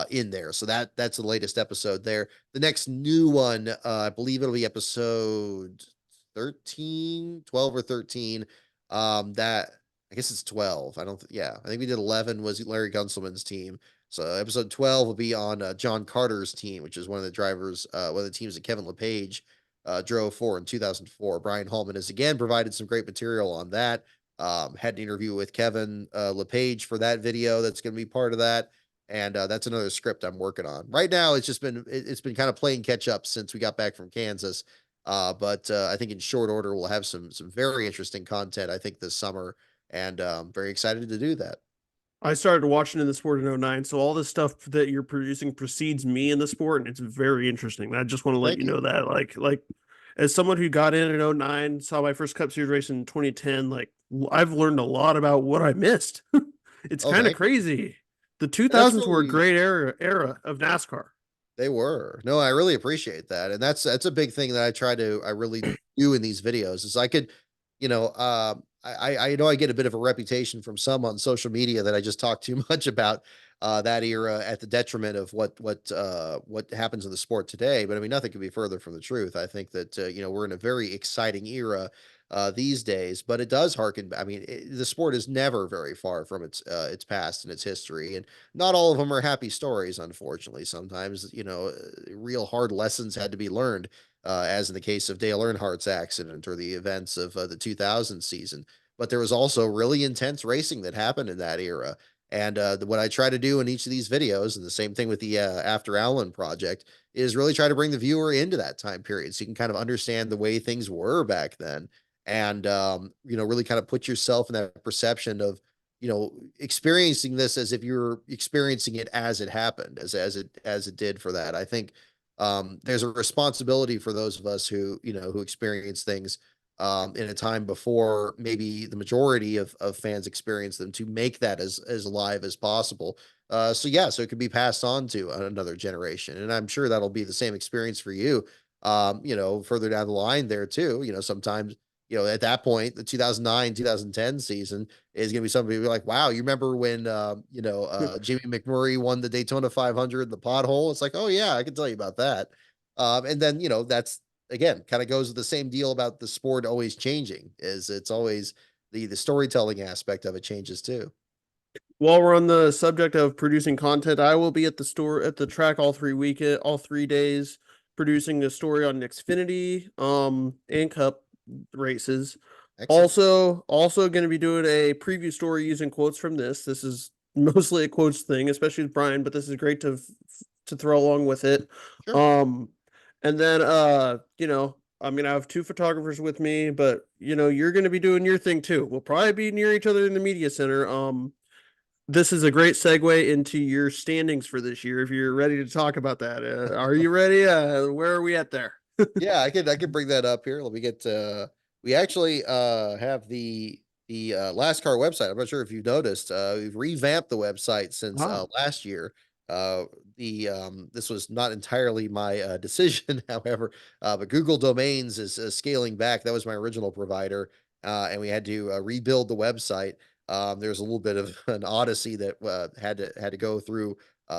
in there. So that's the latest episode there. The next new one, I believe it'll be episode 13, 12 or 13. That I guess it's 12. Yeah, I think we did 11 was Larry Gunselman's team. So episode 12 will be on John Carter's team, which is one of the drivers, one of the teams that Kevin LePage drove for in 2004. Brian Hallman has again provided some great material on that. Had an interview with Kevin LePage for that video. That's going to be part of that. And that's another script I'm working on right now. It's been kind of playing catch up since we got back from Kansas. But I think in short order, we'll have some very interesting content, I think, this summer. And very excited to do that. I started watching in the sport in '09, so all this stuff that you're producing precedes me in the sport, and it's very interesting. I just want to let Thank you you. know that, like as someone who got in '09, saw my first Cup Series race in 2010, like I've learned a lot about what I missed. It's Oh, kind of thank you. crazy. The And 2000s were a great era of NASCAR. They were. No, I really appreciate that. And that's a big thing that I really do in these videos is I could, you know, I know I get a bit of a reputation from some on social media that I just talk too much about that era at the detriment of what happens in the sport today. But I mean, nothing could be further from the truth. I think that we're in a very exciting era these days, but it does harken. I mean, the sport is never very far from its past and its history, and not all of them are happy stories. Unfortunately, sometimes real hard lessons had to be learned, as in the case of Dale Earnhardt's accident or the events of the 2000 season. But there was also really intense racing that happened in that era. And what I try to do in each of these videos, and the same thing with the After Allen project, is really try to bring the viewer into that time period so you can kind of understand the way things were back then. And, really kind of put yourself in that perception of, experiencing this as if you're experiencing it as it happened, as it did for that. I think there's a responsibility for those of us who experience things in a time before maybe the majority of fans experience them, to make that as live as possible. So yeah, so it could be passed on to another generation, and I'm sure that'll be the same experience for you. Further down the line there too. Sometimes at that point, the 2009 2010 season is going to be somebody be like, wow, you remember when Jimmy McMurray won the Daytona 500 in the pothole? It's like, oh yeah, I can tell you about that. And then that's again kind of goes with the same deal about the sport always changing. Is it's always the storytelling aspect of it changes too. While we're on the subject of producing content, I will be at the store at the track all 3 days, producing a story on Xfinity, and Cup races. Excellent. Also going to be doing a preview story using quotes from this. This is mostly a quotes thing, especially with Brian, but this is great to throw along with it. Sure. And then I'm gonna have two photographers with me, but you're gonna be doing your thing too. We'll probably be near each other in the media center. This is a great segue into your standings for this year. If you're ready to talk about that, are you ready? Where are we at there? Yeah, I could bring that up here. Let me get we actually have the NASCAR website. I'm not sure if you've noticed. We've revamped the website since Wow. last year. The This was not entirely my decision, however, but Google Domains is scaling back. That was my original provider, and we had to rebuild the website. There's a little bit of an odyssey that had to go through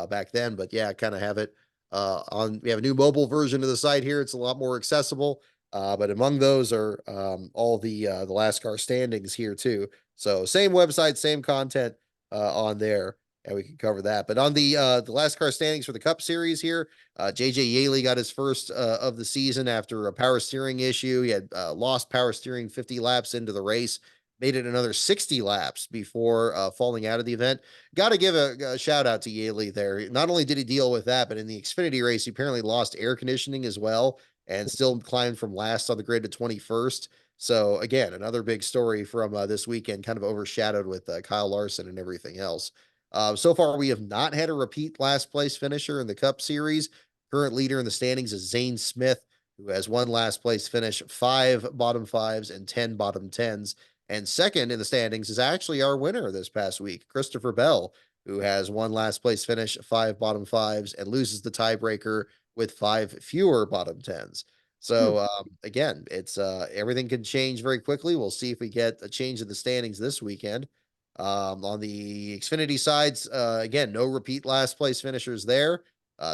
back then, but yeah, kind of have it on. We have a new mobile version of the site here. It's a lot more accessible. But among those are all the NASCAR standings here too. So same website, same content on there, and we can cover that. But on the NASCAR standings for the Cup Series here, JJ Yaley got his first of the season after a power steering issue. He had lost power steering 50 laps into the race, made it another 60 laps before falling out of the event. Got to give a shout out to Yaley there. Not only did he deal with that, but in the Xfinity race, he apparently lost air conditioning as well and still climbed from last on the grid to 21st. So again, another big story from this weekend, kind of overshadowed with Kyle Larson and everything else. So far, we have not had a repeat last place finisher in the Cup Series. Current leader in the standings is Zane Smith, who has one last place finish, 5 bottom 5s, and 10 bottom 10s. And second in the standings is actually our winner this past week, Christopher Bell, who has one last place finish, 5 bottom 5s, and loses the tiebreaker with 5 fewer bottom 10s. So again, it's everything can change very quickly. We'll see if we get a change in the standings this weekend. On the Xfinity sides, again, no repeat last place finishers there.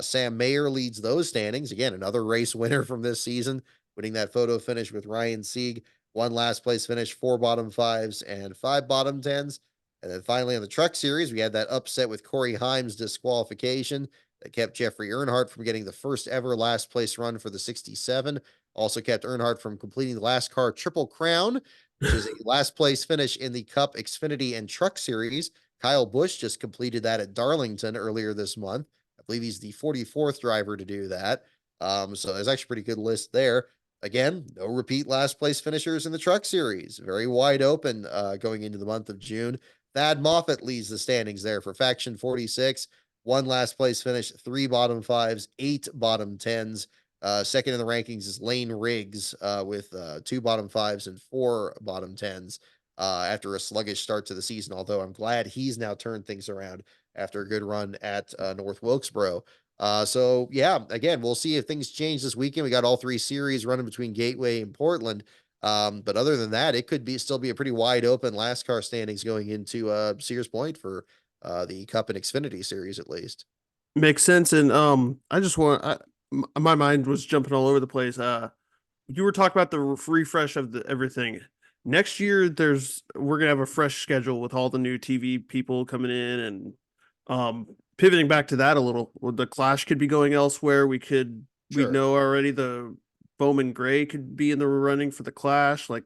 Sam Mayer leads those standings. Again, another race winner from this season, winning that photo finish with Ryan Sieg. One last place finish, 4 bottom 5s, and 5 bottom 10s. And then finally on the Truck Series, we had that upset with Corey Himes disqualification that kept Jeffrey Earnhardt from getting the first ever last place run for the 67. Also kept Earnhardt from completing the NASCAR Triple Crown, which is a last place finish in the Cup, Xfinity, and Truck Series. Kyle Busch just completed that at Darlington earlier this month. I believe he's the 44th driver to do that. So there's actually a pretty good list there. Again, no repeat last place finishers in the Truck Series. Very wide open going into the month of June. Thad Moffitt leads the standings there for Faction 46. One last place finish, 3 bottom 5s, 8 bottom 10s. Second in the rankings is Lane Riggs with 2 bottom 5s and 4 bottom 10s after a sluggish start to the season. Although I'm glad he's now turned things around after a good run at North Wilkesboro. So yeah, again, we'll see if things change this weekend. We got all 3 series running between Gateway and Portland. But other than that, it could be still be a pretty wide open NASCAR standings going into Sears Point for the Cup and Xfinity series at least. Makes sense. And my mind was jumping all over the place. You were talking about the refresh of everything. Next year, we're gonna have a fresh schedule with all the new TV people coming in, and pivoting back to that a little. The Clash could be going elsewhere. We Sure. know already the Bowman Gray could be in the running for the Clash. Like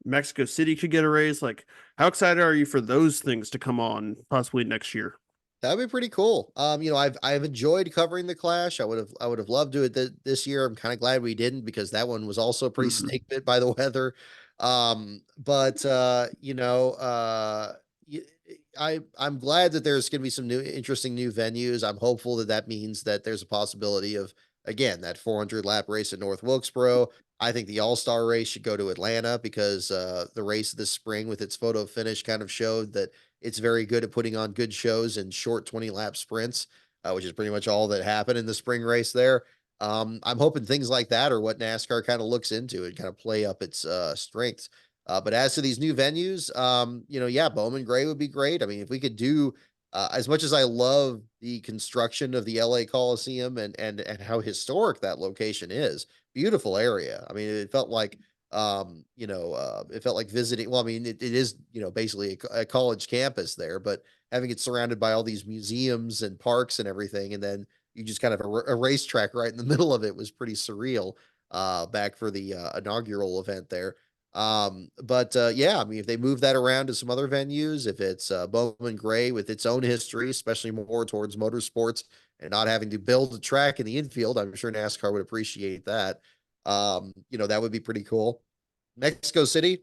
Mexico City could get a raise. Like, how excited are you for those things to come on possibly next year? That'd be pretty cool. I've enjoyed covering the Clash. I would have loved to do it this year. I'm kind of glad we didn't because that one was also pretty Mhm. snake bit by the weather. But I'm glad that there's going to be some new interesting new venues. I'm hopeful that that means that there's a possibility of again that 400 lap race at North Wilkesboro. I think the All-Star race should go to Atlanta because the race this spring with its photo finish kind of showed that it's very good at putting on good shows in short 20-lap sprints, which is pretty much all that happened in the spring race there. I'm hoping things like that are what NASCAR kind of looks into and kind of play up its strengths. But as to these new venues, yeah, Bowman Gray would be great. I mean, if we could do as much as I love the construction of the LA Coliseum and how historic that location is, beautiful area. I mean, it felt like visiting. Well, I mean, it is, basically a college campus there, but having it surrounded by all these museums and parks and everything, and then you just kind of a racetrack right in the middle of it was pretty surreal. Back for the inaugural event there. But yeah, I mean, if they move that around to some other venues, if it's Bowman Gray with its own history, especially more towards motorsports and not having to build a track in the infield, I'm sure NASCAR would appreciate that. That would be pretty cool. Mexico City,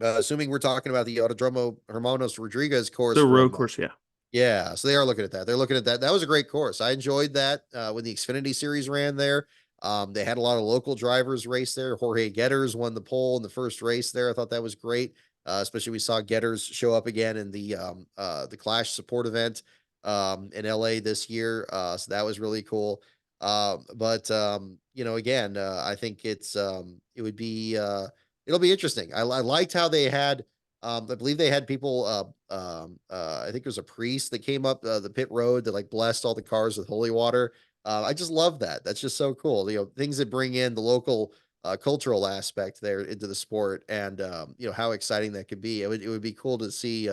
assuming we're talking about the Autodromo Hermanos Rodriguez course The road from course, yeah. yeah, so they are looking at that. They're looking at that. That was a great course. I enjoyed that when the Xfinity Series ran there. They had a lot of local drivers race there. Jorge Getters won the pole in the first race there. I thought that was great. Especially we saw Getters show up again in the Clash support event in LA this year. So that was really cool. Again, I think it would be it'll be interesting. I liked how they had I believe they had people, I think it was a priest that came up the pit road that like blessed all the cars with holy water. I just love that. That's just so cool. Things that bring in the local cultural aspect there into the sport, and how exciting that could be. It would be cool to see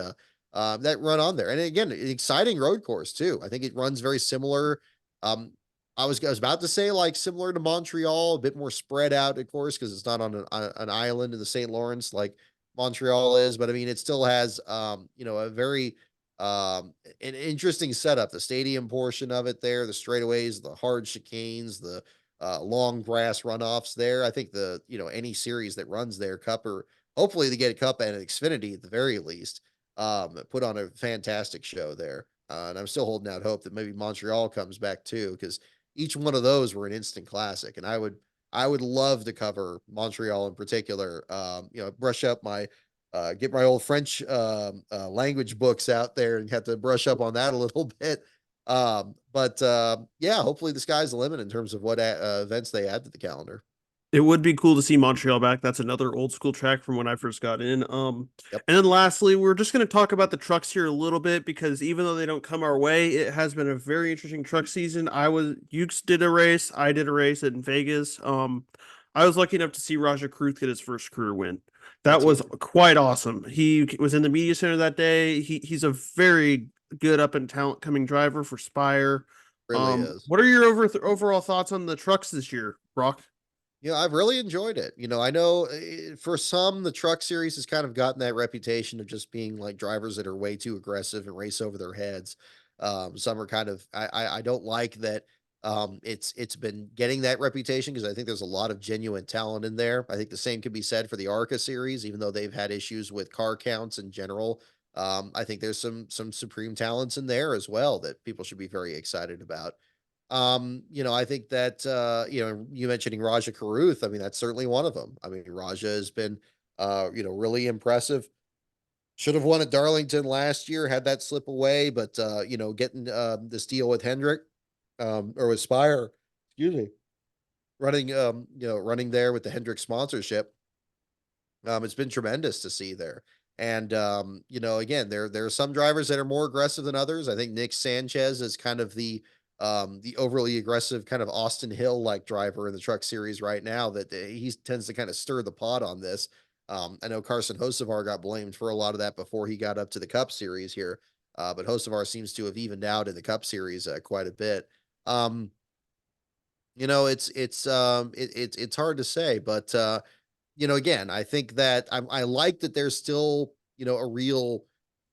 that run on there. And again, an exciting road course too. I think it runs very similar. Um, I was about to say like similar to Montreal, a bit more spread out, of course, because it's not on an island in the St. Lawrence like Montreal is, but I mean, it still has, a very, an interesting setup. The stadium portion of it there, the straightaways, the hard chicanes, the long grass runoffs there. I think any series that runs there, Cup or hopefully they get a Cup and an Xfinity at the very least, put on a fantastic show there. And I'm still holding out hope that maybe Montreal comes back too, because each one of those were an instant classic, and I would love to cover Montreal in particular. Brush up get my old French language books out there and have to brush up on that a little bit. Yeah, hopefully the sky's the limit in terms of what events they add to the calendar. It would be cool to see Montreal back. That's another old school track from when I first got in. Yep. And then lastly, we're just going to talk about the trucks here a little bit because even though they don't come our way, it has been a very interesting truck season. Ukes did a race. I did a race in Vegas. I was lucky enough to see Raja Kruth get his first career win. That was quite awesome. He was in the media center that day. He's a very good up and talent coming driver for Spire. Really is. What are your overall thoughts on the trucks this year, Brock? I've really enjoyed it. I know for some, the truck series has kind of gotten that reputation of just being like drivers that are way too aggressive and race over their heads. Some are kind of, I don't like that. It's been getting that reputation because I think there's a lot of genuine talent in there. I think the same could be said for the ARCA series, even though they've had issues with car counts in general. I think there's some supreme talents in there as well that people should be very excited about. I think that you mentioning Raja Karuth, I mean, that's certainly one of them. I mean, Raja has been really impressive. Should have won at Darlington last year, had that slip away, but getting this deal with Hendrick or with Spire, excuse me, running there with the Hendrick sponsorship. It's been tremendous to see there. And again, there are some drivers that are more aggressive than others. I think Nick Sanchez is kind of the overly aggressive kind of Austin Hill like driver in the truck series right now that he tends to kind of stir the pot on this. I know Carson Hocevar got blamed for a lot of that before he got up to the Cup series here. But Hocevar seems to have evened out in the Cup series quite a bit. It's hard to say, but again, I think that I like that there's still, a real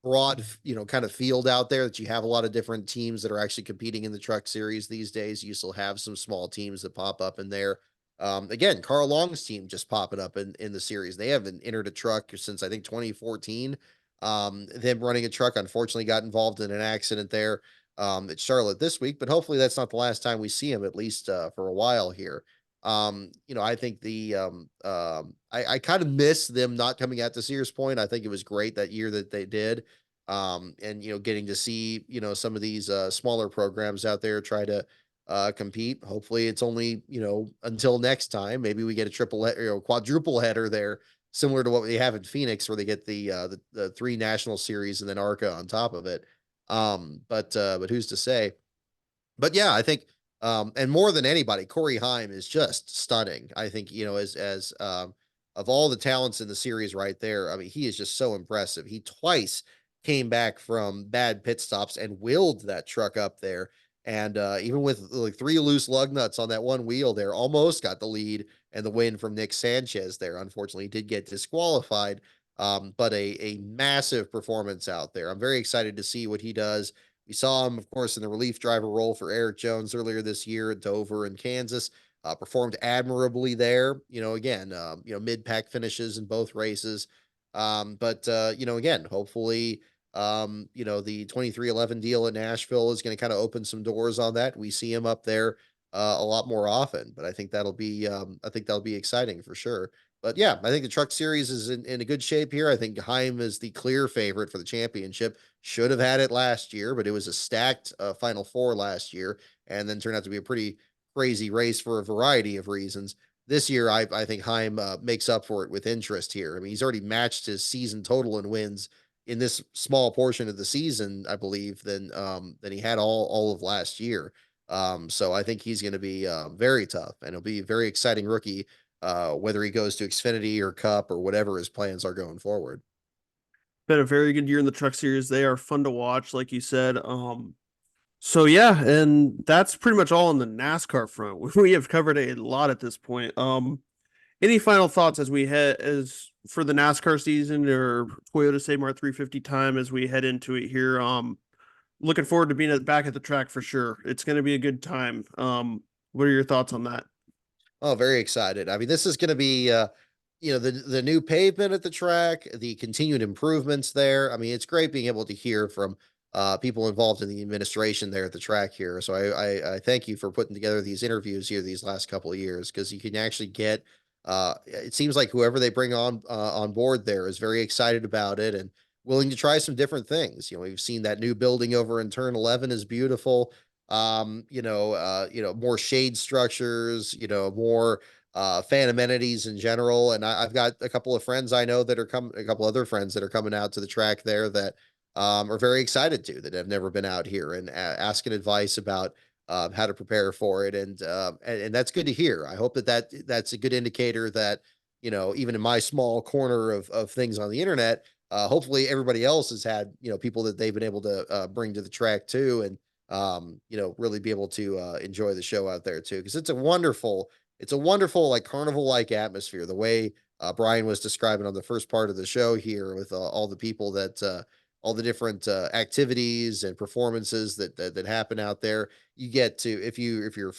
broad, kind of field out there that you have a lot of different teams that are actually competing in the truck series these days. You still have some small teams that pop up in there. Again, Carl Long's team just popping up in the series. They haven't entered a truck since I think 2014. Them running a truck unfortunately got involved in an accident there at Charlotte this week, but hopefully that's not the last time we see him, at least for a while here. I think I kind of miss them not coming out to Sears Point. I think it was great that year that they did. And getting to see, some of these smaller programs out there try to compete. Hopefully it's only, until next time. Maybe we get a quadruple header there, similar to what we have in Phoenix, where they get the three national series and then ARCA on top of it. But who's to say? But yeah, I think and more than anybody, Corey Haim is just stunning. I think, as of all the talents in the series right there, I mean, he is just so impressive. He twice came back from bad pit stops and willed that truck up there. And even with like three loose lug nuts on that one wheel there, almost got the lead and the win from Nick Sanchez there. Unfortunately, he did get disqualified. But a massive performance out there. I'm very excited to see what he does. We saw him, of course, in the relief driver role for Eric Jones earlier this year at Dover and Kansas. Performed admirably there. Again, mid-pack finishes in both races. But again, hopefully, the 2311 deal at Nashville is going to kind of open some doors on that. We see him up there a lot more often, but I think that'll be exciting for sure. But yeah, I think the truck series is in a good shape here. I think Heim is the clear favorite for the championship. Should have had it last year, but it was a stacked Final Four last year, and then turned out to be a pretty crazy race for a variety of reasons. This year, I think Heim makes up for it with interest here. I mean, he's already matched his season total in wins in this small portion of the season, I believe, than he had all of last year. So I think he's going to be very tough, and he'll be a very exciting rookie, whether he goes to Xfinity or Cup or whatever his plans are going forward. Been a very good year in the truck series. They are fun to watch, like you said. So yeah, and that's pretty much all on the NASCAR front. We have covered a lot at this point. Any final thoughts as we head as for the NASCAR season or Toyota Say Mart 350 time as we head into it here? Looking forward to being back at the track for sure. It's going to be a good time. What are your thoughts on that? Oh, very excited. I mean, this is going to be, the new pavement at the track, the continued improvements there. I mean, it's great being able to hear from people involved in the administration there at the track here. So I thank you for putting together these interviews here these last couple of years, because you can actually get. It seems like whoever they bring on board there is very excited about it and willing to try some different things. We've seen that new building over in Turn 11 is beautiful. More shade structures, more fan amenities in general. And I've got a couple of friends I know that are a couple other friends that are coming out to the track there that are very excited that have never been out here and asking advice about how to prepare for it. And that's good to hear. I hope that's a good indicator that, even in my small corner of things on the internet, hopefully everybody else has had, people that they've been able to bring to the track too. And, really be able to enjoy the show out there too. Cause it's a wonderful, like carnival like atmosphere. The way Brian was describing on the first part of the show here with all the people all the different activities and performances that happen out there. You get to, if you're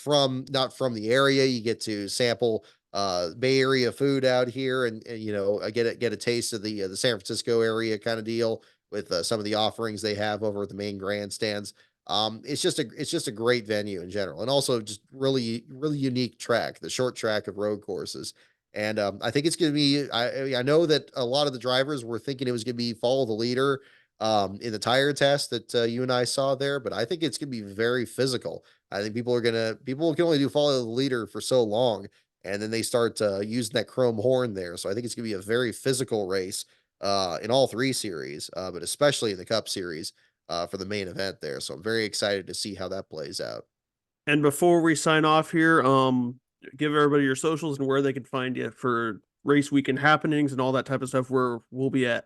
not from the area, you get to sample Bay Area food out here and get a taste of the San Francisco area kind of deal with some of the offerings they have over at the main grandstands. It's just a great venue in general, and also just really really unique track, the short track of road courses. And I think it's going to be. I know that a lot of the drivers were thinking it was going to be follow the leader in the tire test that you and I saw there, but I think it's going to be very physical. I think people can only do follow the leader for so long, and then they start using that chrome horn there. So I think it's going to be a very physical race in all three series, but especially in the Cup series for the main event there. So I'm very excited to see how that plays out. And before we sign off here, give everybody your socials and where they can find you for race weekend happenings and all that type of stuff where we'll be at.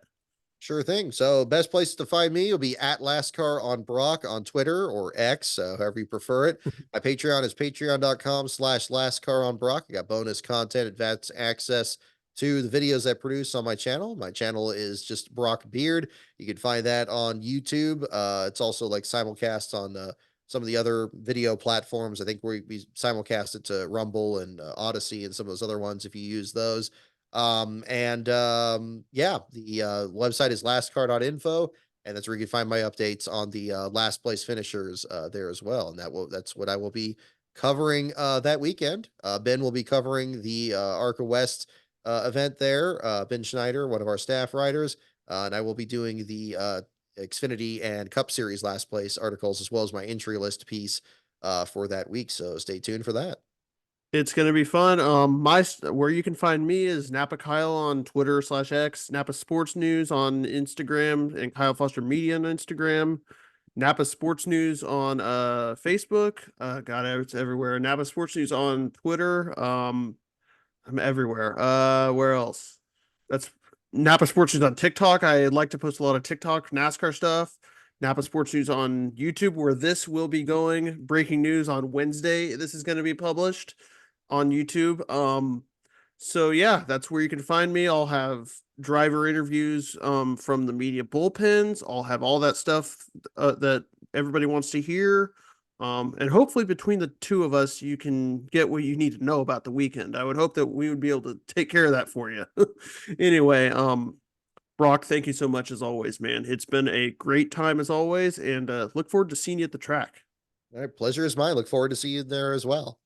Sure thing. So best place to find me will be at LastCar on Brock on Twitter or X, however you prefer it. My Patreon is patreon.com/LastCar on Brock. I got bonus content, advanced access to the videos I produce on my channel. My channel is just Brock Beard. You can find that on YouTube. It's also like simulcast on some of the other video platforms. I think we simulcast it to Rumble and Odyssey and some of those other ones if you use those. Yeah, the website is lastcar.info, and that's where you can find my updates on the last place finishers there as well. And that's what I will be covering that weekend. Ben will be covering the Arca West event there. Ben Schneider, one of our staff writers, and I will be doing the Xfinity and Cup Series last place articles, as well as my entry list piece for that week. So stay tuned for that. It's gonna be fun. Where you can find me is Napa Kyle on Twitter/X, Napa Sports News on Instagram, and Kyle Foster Media on Instagram. Napa Sports News on Facebook. God, it's everywhere. Napa Sports News on Twitter. I'm everywhere. Where else? That's Napa Sports News on TikTok. I like to post a lot of TikTok NASCAR stuff. Napa Sports News on YouTube, where this will be going. Breaking news on Wednesday. This is going to be published on YouTube. So yeah, that's where you can find me. I'll have driver interviews from the media bullpens. I'll have all that stuff that everybody wants to hear. And hopefully between the two of us, you can get what you need to know about the weekend. I would hope that we would be able to take care of that for you. Anyway, Brock, thank you so much as always, man. It's been a great time as always, and look forward to seeing you at the track. All right, pleasure is mine. Look forward to seeing you there as well.